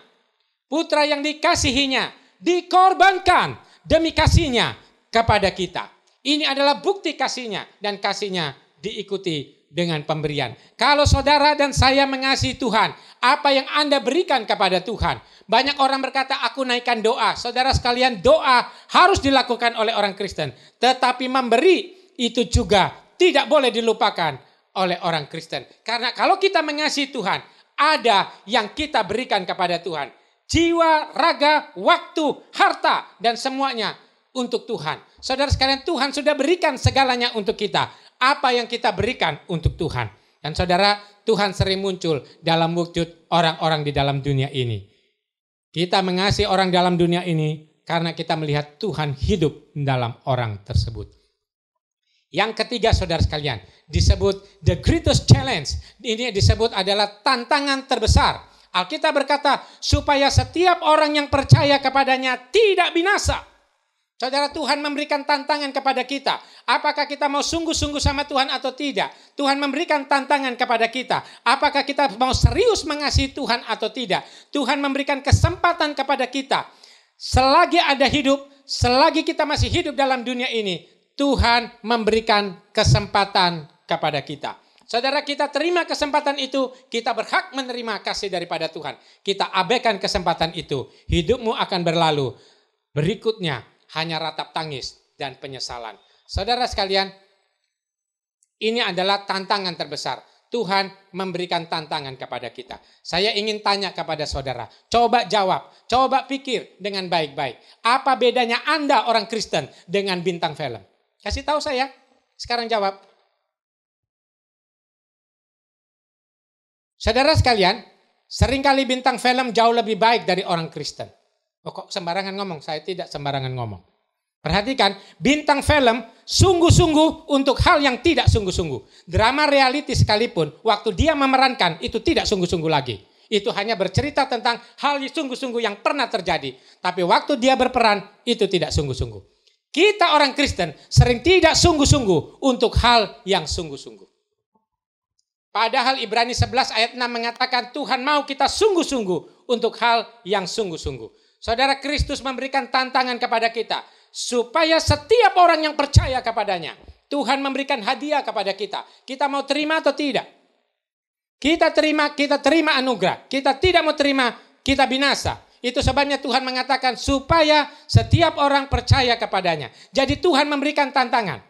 G: putra yang dikasihinya, dikorbankan demi kasihnya kepada kita. Ini adalah bukti kasihnya, dan kasihnya diikuti dengan pemberian. Kalau saudara dan saya mengasihi Tuhan, apa yang Anda berikan kepada Tuhan? Banyak orang berkata, aku naikkan doa. Saudara sekalian, doa harus dilakukan oleh orang Kristen. Tetapi memberi itu juga tidak boleh dilupakan oleh orang Kristen. Karena kalau kita mengasihi Tuhan, ada yang kita berikan kepada Tuhan. Jiwa, raga, waktu, harta, dan semuanya untuk Tuhan. Saudara sekalian, Tuhan sudah berikan segalanya untuk kita. Apa yang kita berikan untuk Tuhan. Dan saudara, Tuhan sering muncul dalam wujud orang-orang di dalam dunia ini. Kita mengasihi orang dalam dunia ini karena kita melihat Tuhan hidup dalam orang tersebut. Yang ketiga, saudara sekalian, disebut the greatest challenge. Ini disebut adalah tantangan terbesar. Alkitab berkata, supaya setiap orang yang percaya kepadanya tidak binasa. Saudara, Tuhan memberikan tantangan kepada kita. Apakah kita mau sungguh-sungguh sama Tuhan atau tidak? Tuhan memberikan tantangan kepada kita. Apakah kita mau serius mengasihi Tuhan atau tidak? Tuhan memberikan kesempatan kepada kita. Selagi ada hidup, selagi kita masih hidup dalam dunia ini, Tuhan memberikan kesempatan kepada kita. Saudara, kita terima kesempatan itu, kita berhak menerima kasih daripada Tuhan. Kita abaikan kesempatan itu, hidupmu akan berlalu. Berikutnya, hanya ratap tangis dan penyesalan. Saudara sekalian, ini adalah tantangan terbesar. Tuhan memberikan tantangan kepada kita. Saya ingin tanya kepada saudara, coba jawab, coba pikir dengan baik-baik. Apa bedanya Anda orang Kristen dengan bintang film? Kasih tahu saya, sekarang jawab. Saudara sekalian, seringkali bintang film jauh lebih baik dari orang Kristen. Oh, kok sembarangan ngomong? Saya tidak sembarangan ngomong. Perhatikan, bintang film sungguh-sungguh untuk hal yang tidak sungguh-sungguh. Drama reality sekalipun, waktu dia memerankan itu tidak sungguh-sungguh lagi. Itu hanya bercerita tentang hal yang sungguh-sungguh yang pernah terjadi. Tapi waktu dia berperan, itu tidak sungguh-sungguh. Kita orang Kristen sering tidak sungguh-sungguh untuk hal yang sungguh-sungguh. Padahal Ibrani 11 ayat 6 mengatakan Tuhan mau kita sungguh-sungguh untuk hal yang sungguh-sungguh. Saudara, Kristus memberikan tantangan kepada kita supaya setiap orang yang percaya kepadanya, Tuhan memberikan hadiah kepada kita. Kita mau terima atau tidak? Kita terima anugerah. Kita tidak mau terima, kita binasa. Itu sebabnya Tuhan mengatakan supaya setiap orang percaya kepadanya. Jadi Tuhan memberikan tantangan.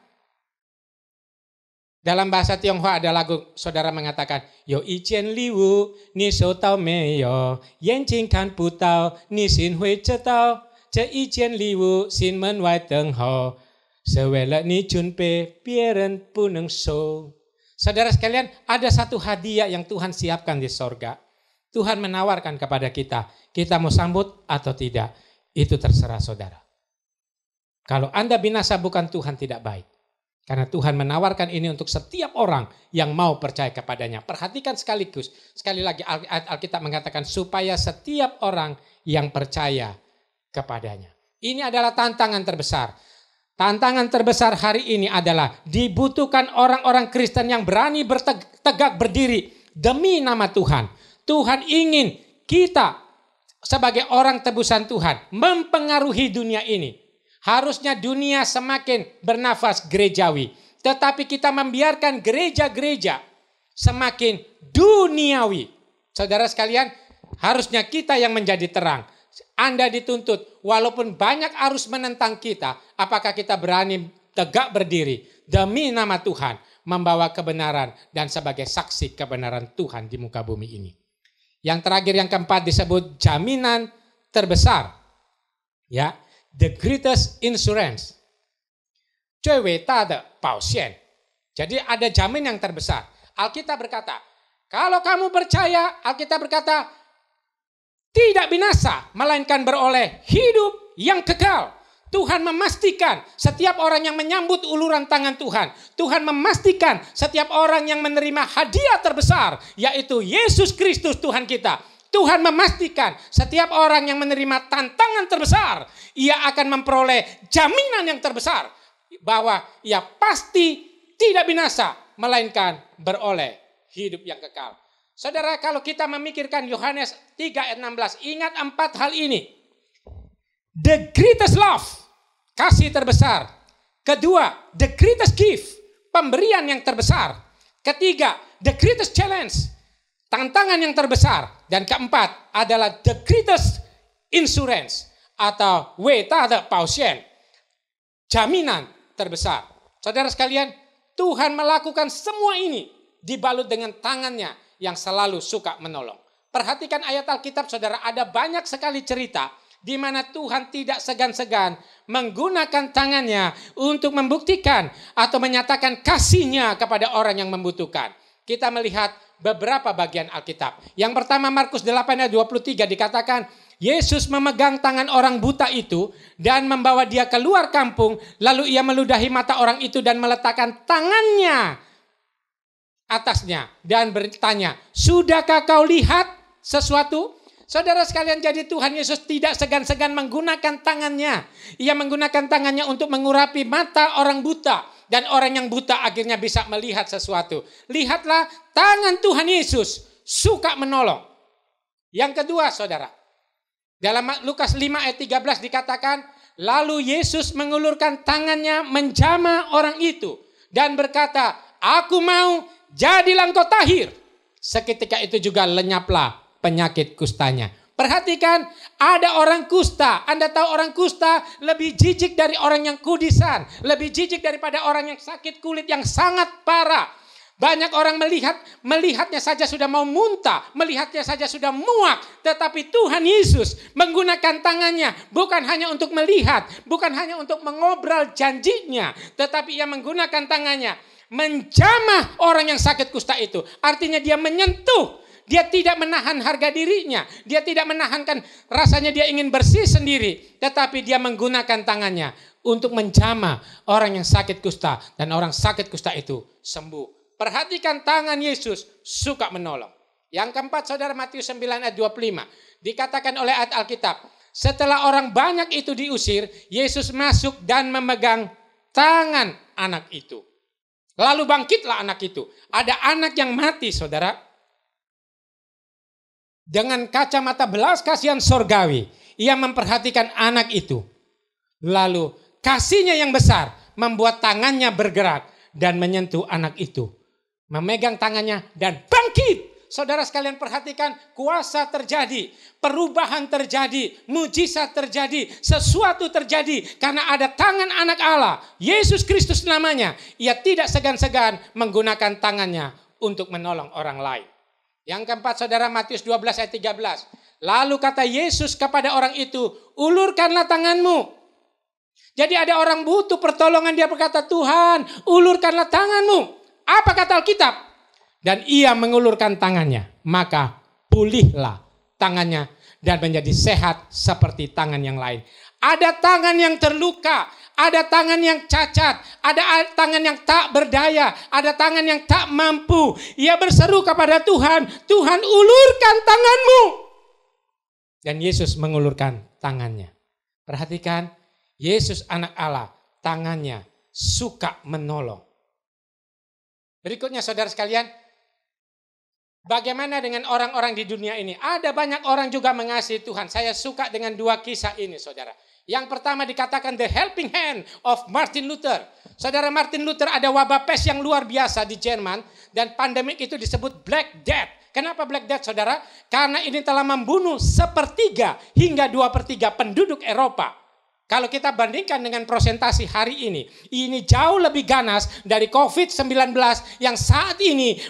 G: Dalam bahasa Tionghoa ada lagu, saudara mengatakan, Yo ijian liwu, ni shou tao meyo, yan jing kan pu tao, ni xin hui zhe tao, zhe ijian liwu, xin men wai teng ho, se wei le ni jun pe, biaren pu neng shou. Saudara sekalian, ada satu hadiah yang Tuhan siapkan di sorga. Tuhan menawarkan kepada kita mau sambut atau tidak, itu terserah saudara. Kalau Anda binasa bukan Tuhan tidak baik. Karena Tuhan menawarkan ini untuk setiap orang yang mau percaya kepadanya. Perhatikan sekali lagi Alkitab mengatakan supaya setiap orang yang percaya kepadanya. Ini adalah tantangan terbesar. Tantangan terbesar hari ini adalah dibutuhkan orang-orang Kristen yang berani tegak berdiri demi nama Tuhan. Tuhan ingin kita sebagai orang tebusan Tuhan mempengaruhi dunia ini. Harusnya dunia semakin bernafas gerejawi. Tetapi kita membiarkan gereja-gereja semakin duniawi. Saudara sekalian, harusnya kita yang menjadi terang. Anda dituntut, walaupun banyak arus menentang kita, apakah kita berani tegak berdiri demi nama Tuhan, membawa kebenaran dan sebagai saksi kebenaran Tuhan di muka bumi ini. Yang terakhir, yang keempat disebut jaminan terbesar. Ya. The greatest insurance. Jadi ada jamin yang terbesar. Alkitab berkata, kalau kamu percaya, Alkitab berkata, tidak binasa, melainkan beroleh hidup yang kekal. Tuhan memastikan setiap orang yang menyambut uluran tangan Tuhan. Tuhan memastikan setiap orang yang menerima hadiah terbesar, yaitu Yesus Kristus Tuhan kita. Tuhan memastikan setiap orang yang menerima tantangan terbesar, ia akan memperoleh jaminan yang terbesar bahwa ia pasti tidak binasa, melainkan beroleh hidup yang kekal. Saudara, kalau kita memikirkan Yohanes 3 ayat 16, ingat 4 hal ini. The greatest love, kasih terbesar. Kedua, the greatest gift, pemberian yang terbesar. Ketiga, the greatest challenge, tantangan yang terbesar. Dan keempat adalah the greatest insurance atau jaminan terbesar. Saudara sekalian, Tuhan melakukan semua ini dibalut dengan tangannya yang selalu suka menolong. Perhatikan ayat Alkitab, saudara, ada banyak sekali cerita di mana Tuhan tidak segan-segan menggunakan tangannya untuk membuktikan atau menyatakan kasih-Nya kepada orang yang membutuhkan. Kita melihat beberapa bagian Alkitab. Yang pertama, Markus 8 ayat 23 dikatakan, Yesus memegang tangan orang buta itu dan membawa dia keluar kampung. Lalu ia meludahi mata orang itu dan meletakkan tangannya atasnya dan bertanya, sudahkah kau lihat sesuatu? Saudara sekalian, jadi Tuhan Yesus tidak segan-segan menggunakan tangannya. Ia menggunakan tangannya untuk mengurapi mata orang buta. Dan orang yang buta akhirnya bisa melihat sesuatu. Lihatlah, tangan Tuhan Yesus suka menolong. Yang kedua, saudara. Dalam Lukas 5 ayat 13 dikatakan, lalu Yesus mengulurkan tangannya menjamah orang itu. Dan berkata, aku mau, jadilah engkau tahir. Seketika itu juga lenyaplah penyakit kustanya. Perhatikan, ada orang kusta. Anda tahu orang kusta lebih jijik dari orang yang kudisan. Lebih jijik daripada orang yang sakit kulit yang sangat parah. Banyak orang melihatnya saja sudah mau muntah. Melihatnya saja sudah muak. Tetapi Tuhan Yesus menggunakan tangannya. Bukan hanya untuk melihat. Bukan hanya untuk mengobrol janjinya. Tetapi ia menggunakan tangannya. Menjamah orang yang sakit kusta itu. Artinya dia menyentuh. Dia tidak menahan harga dirinya. Dia tidak menahankan rasanya dia ingin bersih sendiri. Tetapi dia menggunakan tangannya untuk menjamah orang yang sakit kusta. Dan orang sakit kusta itu sembuh. Perhatikan, tangan Yesus suka menolong. Yang keempat, saudara, Matius 9 ayat 25. Dikatakan oleh ayat Alkitab. Setelah orang banyak itu diusir, Yesus masuk dan memegang tangan anak itu. Lalu bangkitlah anak itu. Ada anak yang mati, saudara. Dengan kacamata belas kasihan sorgawi, ia memperhatikan anak itu. Lalu kasihnya yang besar membuat tangannya bergerak dan menyentuh anak itu. Memegang tangannya dan bangkit. Saudara sekalian, perhatikan, kuasa terjadi, perubahan terjadi, mujizat terjadi, sesuatu terjadi karena ada tangan anak Allah, Yesus Kristus namanya. Ia tidak segan-segan menggunakan tangannya untuk menolong orang lain. Yang keempat, saudara, Matius 12 ayat 13. Lalu kata Yesus kepada orang itu, ulurkanlah tanganmu. Jadi ada orang butuh pertolongan, dia berkata, Tuhan, ulurkanlah tanganmu. Apa kata Alkitab? Dan ia mengulurkan tangannya, maka pulihlah tangannya dan menjadi sehat seperti tangan yang lain. Ada tangan yang terluka, ada tangan yang cacat, ada tangan yang tak berdaya, ada tangan yang tak mampu. Ia berseru kepada Tuhan, Tuhan ulurkan tanganmu. Dan Yesus mengulurkan tangannya. Perhatikan, Yesus anak Allah, tangannya suka menolong. Berikutnya saudara sekalian, bagaimana dengan orang-orang di dunia ini? Ada banyak orang juga mengasihi Tuhan. Saya suka dengan dua kisah ini saudara. Yang pertama dikatakan the helping hand of Martin Luther. Saudara, Martin Luther ada wabah pes yang luar biasa di Jerman. Dan pandemik itu disebut Black Death. Kenapa Black Death saudara? Karena ini telah membunuh 1/3 hingga 2/3 penduduk Eropa. Kalau kita bandingkan dengan presentasi hari ini jauh lebih ganas dari COVID-19 yang saat ini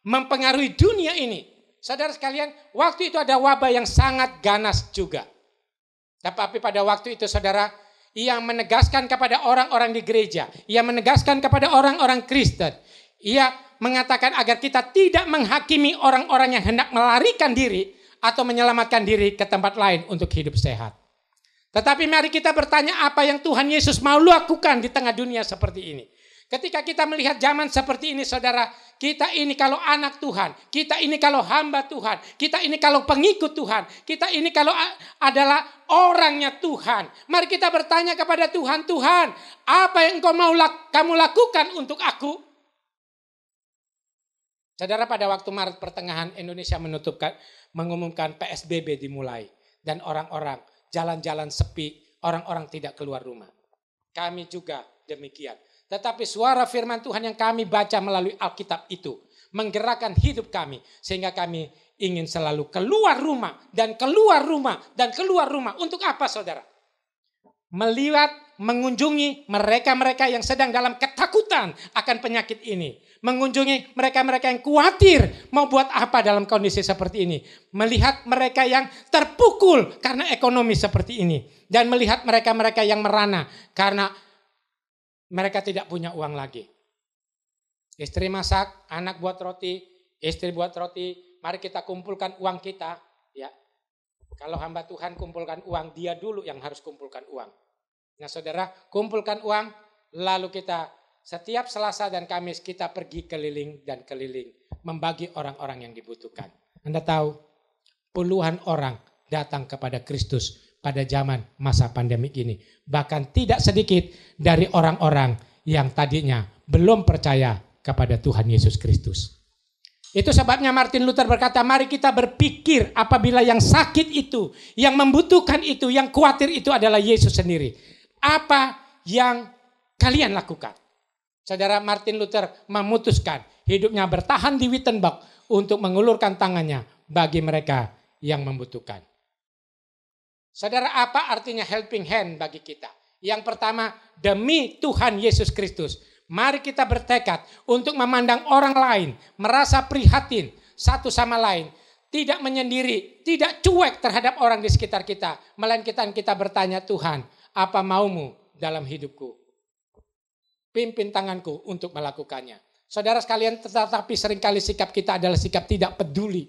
G: mempengaruhi dunia ini. Saudara sekalian, waktu itu ada wabah yang sangat ganas juga. Tapi pada waktu itu saudara, ia menegaskan kepada orang-orang di gereja, ia menegaskan kepada orang-orang Kristen, ia mengatakan agar kita tidak menghakimi orang-orang yang hendak melarikan diri atau menyelamatkan diri ke tempat lain untuk hidup sehat. Tetapi mari kita bertanya apa yang Tuhan Yesus mau lakukan di tengah dunia seperti ini. Ketika kita melihat zaman seperti ini saudara, kita ini kalau anak Tuhan, kita ini kalau hamba Tuhan, kita ini kalau pengikut Tuhan, kita ini kalau adalah orangnya Tuhan. Mari kita bertanya kepada Tuhan, Tuhan, apa yang Engkau mau kamu lakukan untuk aku? Saudara, pada waktu Maret pertengahan Indonesia mengumumkan PSBB dimulai. Dan orang-orang jalan-jalan sepi, orang-orang tidak keluar rumah. Kami juga demikian. Tetapi suara firman Tuhan yang kami baca melalui Alkitab itu menggerakkan hidup kami. Sehingga kami ingin selalu keluar rumah dan keluar rumah dan keluar rumah. Untuk apa saudara? Melihat, mengunjungi mereka-mereka yang sedang dalam ketakutan akan penyakit ini. Mengunjungi mereka-mereka yang khawatir mau buat apa dalam kondisi seperti ini. Melihat mereka yang terpukul karena ekonomi seperti ini. Dan melihat mereka-mereka yang merana karena mereka tidak punya uang lagi. Istri masak, anak buat roti, istri buat roti. Mari kita kumpulkan uang kita. Ya, kalau hamba Tuhan kumpulkan uang, dia dulu yang harus kumpulkan uang. Nah saudara, kumpulkan uang, lalu kita setiap Selasa dan Kamis kita pergi keliling dan keliling. Membagi orang-orang yang dibutuhkan. Anda tahu, puluhan orang datang kepada Kristus pada zaman masa pandemik ini. Bahkan tidak sedikit dari orang-orang yang tadinya belum percaya kepada Tuhan Yesus Kristus. Itu sebabnya Martin Luther berkata, mari kita berpikir apabila yang sakit itu, yang membutuhkan itu, yang khawatir itu adalah Yesus sendiri. Apa yang kalian lakukan? Saudara, Martin Luther memutuskan hidupnya bertahan di Wittenberg untuk mengulurkan tangannya bagi mereka yang membutuhkan. Saudara, apa artinya helping hand bagi kita? Yang pertama, demi Tuhan Yesus Kristus, mari kita bertekad untuk memandang orang lain, merasa prihatin satu sama lain, tidak menyendiri, tidak cuek terhadap orang di sekitar kita, melainkan kita bertanya, Tuhan, apa maumu dalam hidupku? Pimpin tanganku untuk melakukannya. Saudara sekalian, tetapi seringkali sikap kita adalah sikap tidak peduli,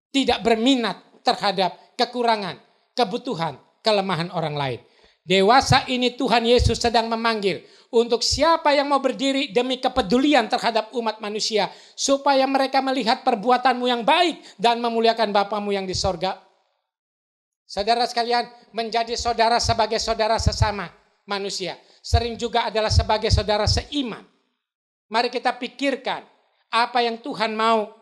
G: tidak berminat terhadap kekurangan, kebutuhan, kelemahan orang lain. Dewasa ini Tuhan Yesus sedang memanggil untuk siapa yang mau berdiri demi kepedulian terhadap umat manusia, supaya mereka melihat perbuatanmu yang baik dan memuliakan Bapamu yang di sorga. Saudara sekalian, menjadi saudara sebagai saudara sesama manusia sering juga adalah sebagai saudara seiman. Mari kita pikirkan apa yang Tuhan mau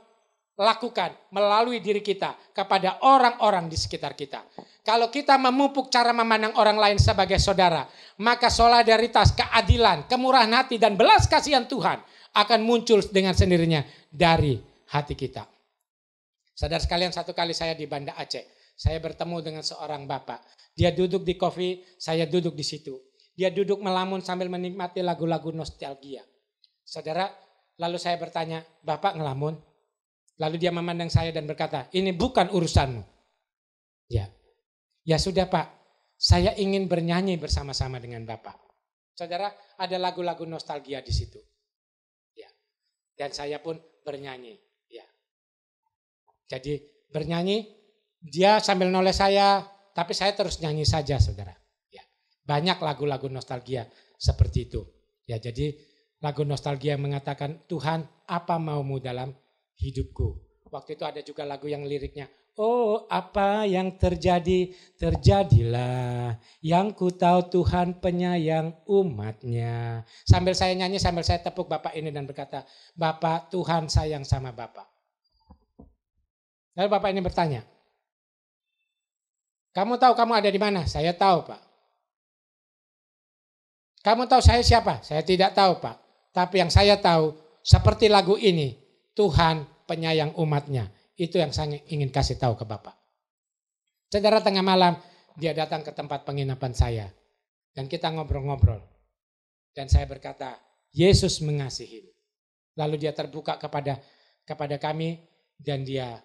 G: lakukan melalui diri kita kepada orang-orang di sekitar kita. Kalau kita memupuk cara memandang orang lain sebagai saudara, maka solidaritas, keadilan, kemurahan hati, dan belas kasihan Tuhan akan muncul dengan sendirinya dari hati kita. Saudara sekalian, satu kali saya di Banda Aceh, saya bertemu dengan seorang bapak. Dia duduk di kopi, saya duduk di situ. Dia duduk melamun sambil menikmati lagu-lagu nostalgia. Saudara, lalu saya bertanya, Bapak ngelamun? Lalu dia memandang saya dan berkata, ini bukan urusanmu. Ya sudah Pak, saya ingin bernyanyi bersama-sama dengan Bapak. Saudara, ada lagu-lagu nostalgia di situ. Ya, dan saya pun bernyanyi. Ya, jadi bernyanyi, dia sambil noleh saya, Tapi saya terus nyanyi saja, saudara. Ya, banyak lagu-lagu nostalgia seperti itu. Ya, jadi lagu nostalgia mengatakan, Tuhan, apa maumu dalam hidupku. Waktu itu ada juga lagu yang liriknya, oh apa yang terjadi, terjadilah. Yang ku tahu Tuhan penyayang umatnya. Sambil saya nyanyi, sambil saya tepuk Bapak ini dan berkata, Bapak, Tuhan sayang sama Bapak. Lalu Bapak ini bertanya, kamu tahu kamu ada di mana? Saya tahu, Pak. Kamu tahu saya siapa? Saya tidak tahu, Pak. Tapi yang saya tahu, seperti lagu ini, Tuhan penyayang umatnya. Itu yang saya ingin kasih tahu ke Bapak. Saudara, tengah malam dia datang ke tempat penginapan saya. Dan kita ngobrol-ngobrol. Dan saya berkata, Yesus mengasihi. Lalu dia terbuka kepada kami dan dia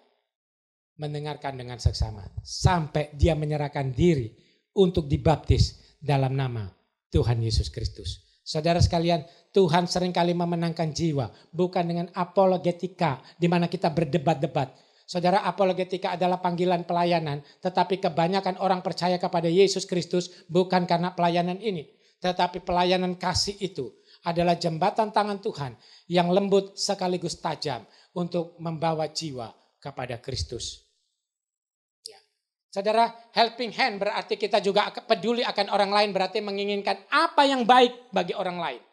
G: mendengarkan dengan seksama. Sampai dia menyerahkan diri untuk dibaptis dalam nama Tuhan Yesus Kristus. Saudara sekalian, Tuhan seringkali memenangkan jiwa, bukan dengan apologetika di mana kita berdebat-debat. Saudara, apologetika adalah panggilan pelayanan, tetapi kebanyakan orang percaya kepada Yesus Kristus bukan karena pelayanan ini, tetapi pelayanan kasih itu adalah jembatan tangan Tuhan yang lembut sekaligus tajam untuk membawa jiwa kepada Kristus. Saudara, helping hand berarti kita juga peduli akan orang lain, berarti menginginkan apa yang baik bagi orang lain.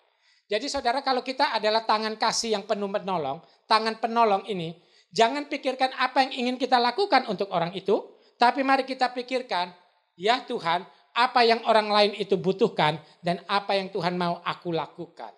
G: Jadi saudara, kalau kita adalah tangan kasih yang penuh menolong, tangan penolong ini, jangan pikirkan apa yang ingin kita lakukan untuk orang itu, tapi mari kita pikirkan, ya Tuhan, apa yang orang lain itu butuhkan dan apa yang Tuhan mau aku lakukan.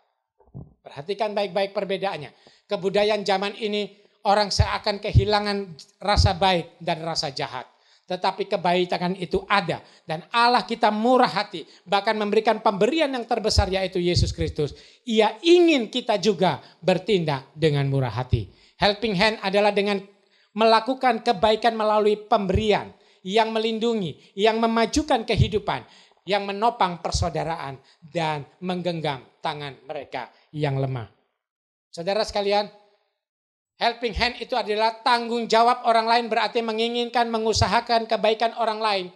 G: Perhatikan baik-baik perbedaannya. Kebudayaan zaman ini, orang seakan kehilangan rasa baik dan rasa jahat. Tetapi kebaikan itu ada. Dan Allah kita murah hati. Bahkan memberikan pemberian yang terbesar yaitu Yesus Kristus. Ia ingin kita juga bertindak dengan murah hati. Helping hand adalah dengan melakukan kebaikan melalui pemberian. Yang melindungi, yang memajukan kehidupan. Yang menopang persaudaraan. Dan menggenggam tangan mereka yang lemah. Saudara sekalian, helping hand itu adalah tanggung jawab orang lain, berarti menginginkan, mengusahakan kebaikan orang lain.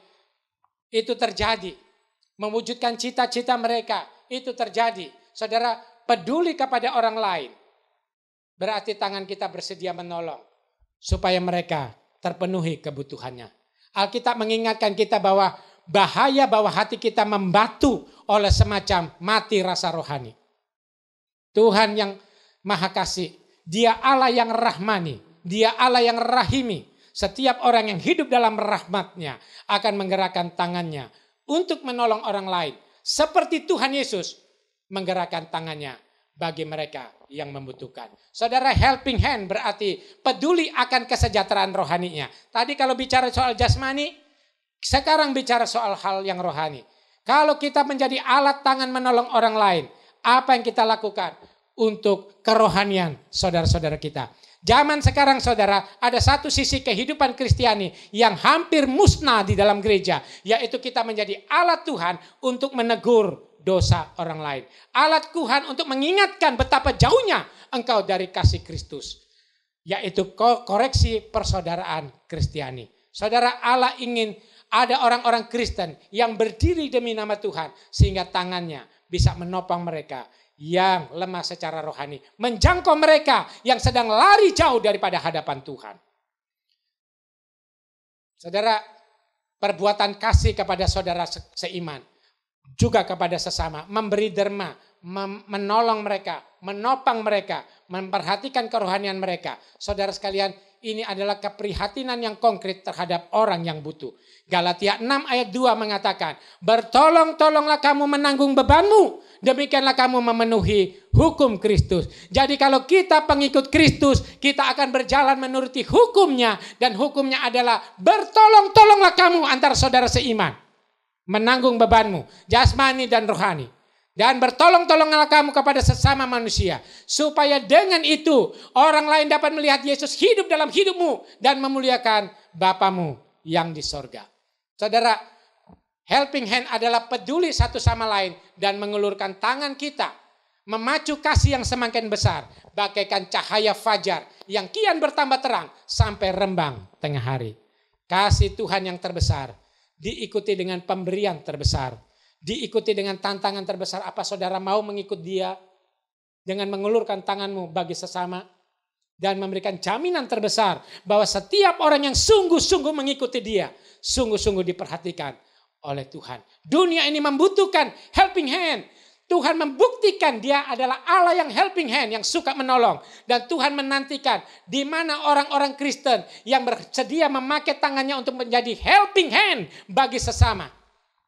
G: Itu terjadi. Mewujudkan cita-cita mereka. Itu terjadi. Saudara, peduli kepada orang lain. Berarti tangan kita bersedia menolong. Supaya mereka terpenuhi kebutuhannya. Alkitab mengingatkan kita bahwa bahaya bahwa hati kita membatu oleh semacam mati rasa rohani. Tuhan yang Maha Kasih. Dia Allah yang rahmani, dia Allah yang rahimi. Setiap orang yang hidup dalam rahmatnya akan menggerakkan tangannya untuk menolong orang lain. Seperti Tuhan Yesus menggerakkan tangannya bagi mereka yang membutuhkan. Saudara, helping hand berarti peduli akan kesejahteraan rohaninya. Tadi kalau bicara soal jasmani, sekarang bicara soal hal yang rohani. Kalau kita menjadi alat tangan menolong orang lain, apa yang kita lakukan? Untuk kerohanian saudara-saudara kita. Zaman sekarang saudara, ada satu sisi kehidupan Kristiani yang hampir musnah di dalam gereja. Yaitu kita menjadi alat Tuhan untuk menegur dosa orang lain. Alat Tuhan untuk mengingatkan betapa jauhnya engkau dari kasih Kristus. Yaitu koreksi persaudaraan Kristiani. Saudara, Allah ingin ada orang-orang Kristen yang berdiri demi nama Tuhan. Sehingga tangannya bisa menopang mereka yang lemah secara rohani, menjangkau mereka yang sedang lari jauh daripada hadapan Tuhan. Saudara, perbuatan kasih kepada saudara seiman, juga kepada sesama, memberi derma, menolong mereka, menopang mereka, memperhatikan kerohanian mereka. Saudara sekalian, ini adalah keprihatinan yang konkret terhadap orang yang butuh. Galatia 6 ayat 2 mengatakan, bertolong-tolonglah kamu menanggung bebanmu, demikianlah kamu memenuhi hukum Kristus. Jadi kalau kita pengikut Kristus, kita akan berjalan menuruti hukumnya. Dan hukumnya adalah bertolong-tolonglah kamu antar saudara seiman. Menanggung bebanmu, jasmani dan rohani. Dan bertolong-tolonglah kamu kepada sesama manusia. Supaya dengan itu orang lain dapat melihat Yesus hidup dalam hidupmu. Dan memuliakan Bapamu yang di sorga. Saudara, helping hand adalah peduli satu sama lain. Dan mengulurkan tangan kita. Memacu kasih yang semakin besar. Bagaikan cahaya fajar yang kian bertambah terang. Sampai rembang tengah hari. Kasih Tuhan yang terbesar diikuti dengan pemberian terbesar, diikuti dengan tantangan terbesar. Apa saudara mau mengikut dia dengan mengulurkan tanganmu bagi sesama dan memberikan jaminan terbesar bahwa setiap orang yang sungguh-sungguh mengikuti dia, sungguh-sungguh diperhatikan oleh Tuhan. Dunia ini membutuhkan helping hand. Tuhan membuktikan dia adalah Allah yang helping hand, yang suka menolong. Dan Tuhan menantikan di mana orang-orang Kristen yang bersedia memakai tangannya untuk menjadi helping hand bagi sesama.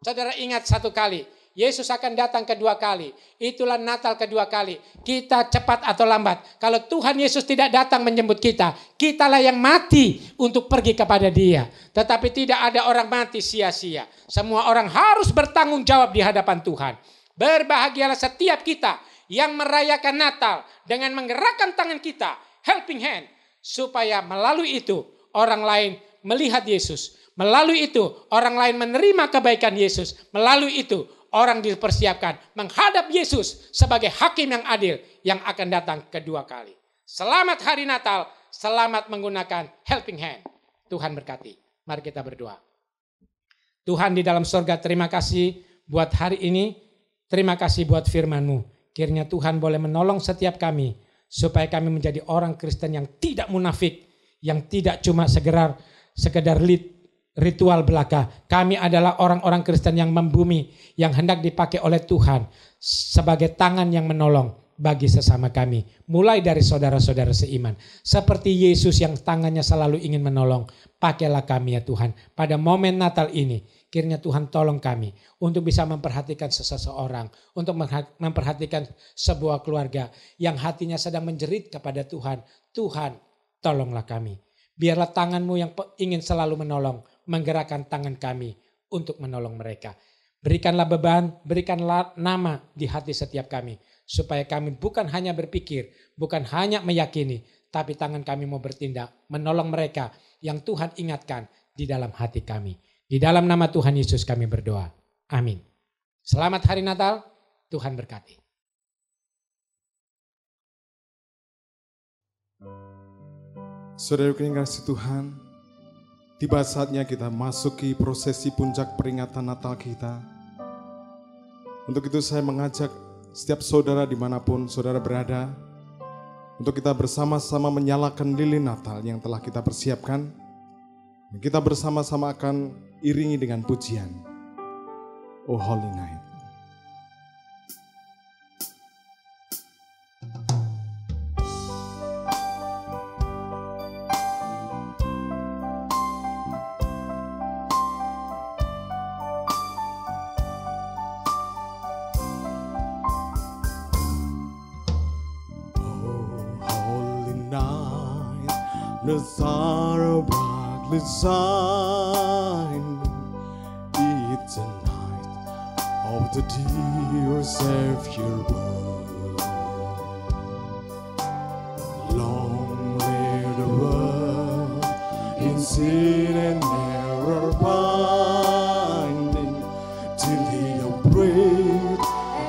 G: Saudara ingat satu kali, Yesus akan datang kedua kali. Itulah Natal kedua kali. Kita cepat atau lambat. Kalau Tuhan Yesus tidak datang menjemput kita, kitalah yang mati untuk pergi kepada Dia. Tetapi tidak ada orang mati sia-sia. Semua orang harus bertanggung jawab di hadapan Tuhan. Berbahagialah setiap kita yang merayakan Natal dengan menggerakkan tangan kita, helping hand. Supaya melalui itu orang lain melihat Yesus. Melalui itu orang lain menerima kebaikan Yesus. Melalui itu orang dipersiapkan menghadap Yesus sebagai hakim yang adil yang akan datang kedua kali. Selamat hari Natal, selamat menggunakan helping hand. Tuhan berkati. Mari kita berdoa. Tuhan di dalam sorga, terima kasih buat hari ini. Terima kasih buat firman-Mu. Kiranya Tuhan boleh menolong setiap kami supaya kami menjadi orang Kristen yang tidak munafik, yang tidak cuma sekedar ritual belaka. Kami adalah orang-orang Kristen yang membumi, yang hendak dipakai oleh Tuhan sebagai tangan yang menolong bagi sesama kami. Mulai dari saudara-saudara seiman. Seperti Yesus yang tangannya selalu ingin menolong. Pakailah kami ya Tuhan pada momen Natal ini. Kiranya Tuhan tolong kami untuk bisa memperhatikan seseorang, untuk memperhatikan sebuah keluarga yang hatinya sedang menjerit kepada Tuhan. Tuhan, tolonglah kami. Biarlah tangan-Mu yang ingin selalu menolong, menggerakkan tangan kami untuk menolong mereka. Berikanlah beban, berikanlah nama di hati setiap kami. Supaya kami bukan hanya berpikir, bukan hanya meyakini, tapi tangan kami mau bertindak, menolong mereka yang Tuhan ingatkan di dalam hati kami. Di dalam nama Tuhan Yesus kami berdoa. Amin. Selamat hari Natal. Tuhan berkati.
A: Saudara yang kasih Tuhan, tiba saatnya kita masuki prosesi puncak peringatan Natal kita. Untuk itu saya mengajak setiap saudara dimanapun saudara berada, untuk kita bersama-sama menyalakan lilin Natal yang telah kita persiapkan. Kita bersama-sama akan iringi dengan pujian Oh Holy Night.
C: Oh Holy Night, the sorrow brightly shine. It's a night of the dear Savior born. Long live the world in sin and error binding, till He upbraid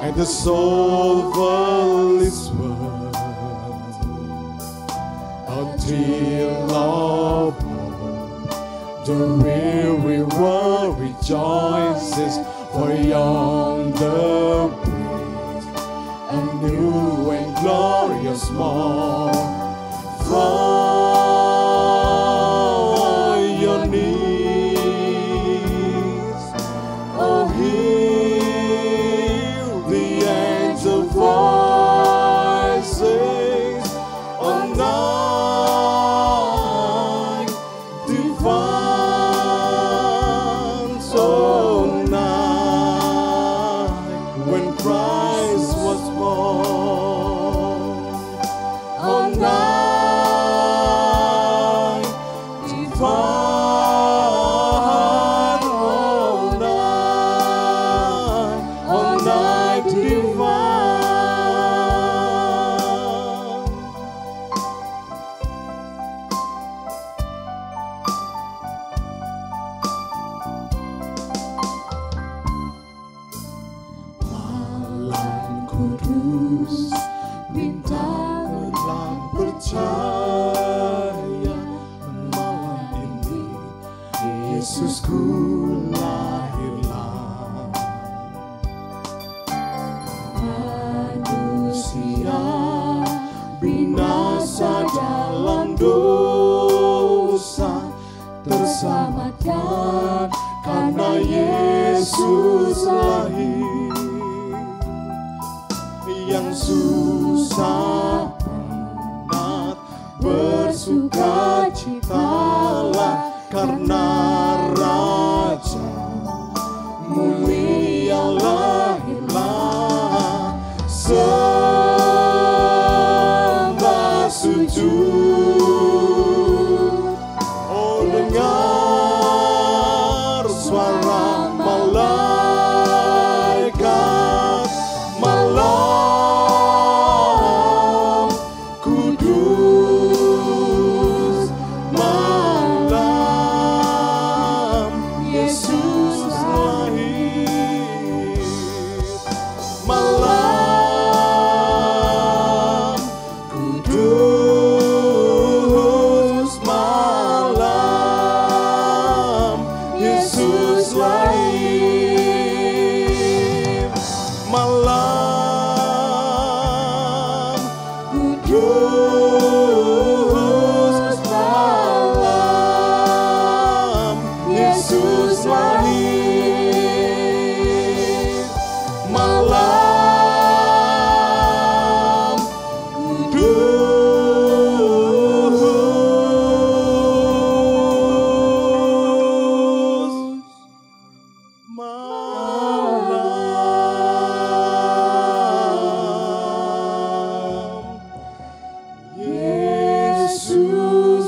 C: and the soul of this world, until love the weary world rejoices, for yonder breaks a new and glorious morn. For your needs, oh hear the angel voices on night divine. When Christ was born, on Yesusku lahirlah. Manusia binasa dalam dosa, terselamatkan karena Yesus lahir. Yang susah berat bersukacitalah karena Raja mulia lahirlah. Sembah sujud, oh dengar suara malaikat malam kudus, malam Yesus lahir. Malam kudus, malam Yesus lahir. Malam kudus, malam Yesus lahir. Malam kudus, malam Yesus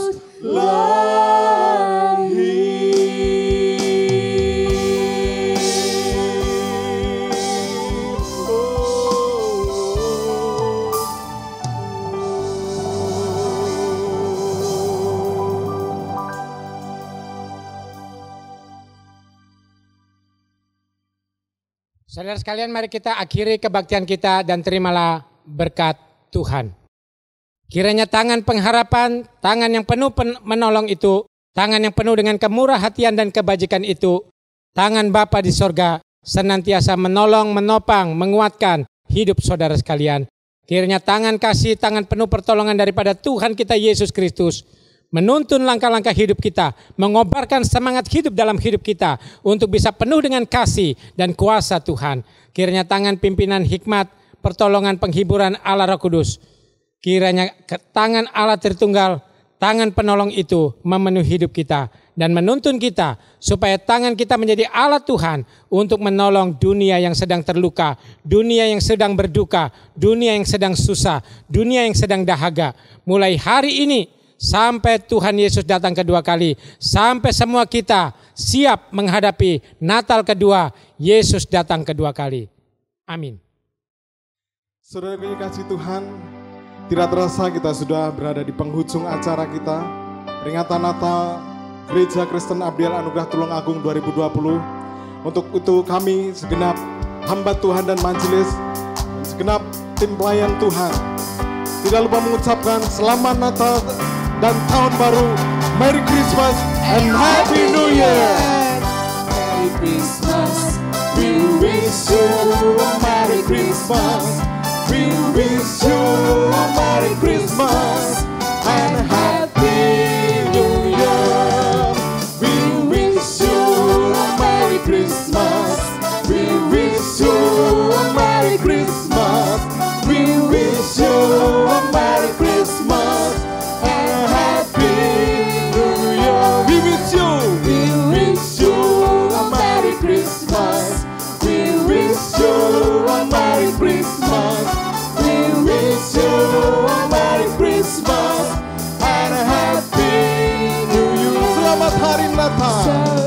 G: Saudara sekalian, mari kita akhiri kebaktian kita dan terimalah berkat Tuhan. Kiranya tangan pengharapan, tangan yang penuh menolong itu, tangan yang penuh dengan kemurah hatian dan kebajikan itu, tangan Bapa di sorga senantiasa menolong, menopang, menguatkan hidup saudara sekalian. Kiranya tangan kasih, tangan penuh pertolongan daripada Tuhan kita Yesus Kristus menuntun langkah-langkah hidup kita, mengobarkan semangat hidup dalam hidup kita untuk bisa penuh dengan kasih dan kuasa Tuhan. Kiranya tangan pimpinan hikmat, pertolongan penghiburan Allah Roh Kudus, kiranya tangan Allah Tritunggal, tangan penolong itu memenuhi hidup kita dan menuntun kita supaya tangan kita menjadi alat Tuhan untuk menolong dunia yang sedang terluka, dunia yang sedang berduka, dunia yang sedang susah, dunia yang sedang dahaga. Mulai hari ini sampai Tuhan Yesus datang kedua kali, sampai semua kita siap menghadapi Natal kedua, Yesus datang kedua kali. Amin.
A: Saudara yang dikasihi Tuhan, tidak terasa kita sudah berada di penghujung acara kita, peringatan Natal Gereja Kristen Abdiel Anugerah Tulungagung 2020. Untuk itu kami segenap hamba Tuhan dan majelis, segenap tim pelayan Tuhan, tidak lupa mengucapkan selamat Natal dan tahun baru, Merry Christmas and Happy New Year.
C: Merry Christmas, we wish you a Merry Christmas. We wish you a Merry Christmas and Happy New Year. We wish you a Merry Christmas. We wish you a Merry Christmas. We wish you a Merry Christmas and Happy New Year. We wish you a Merry Christmas. We wish you a Merry Christmas. We wish you a Merry Christmas and a Happy New Year.
A: Selamat Hari Natal.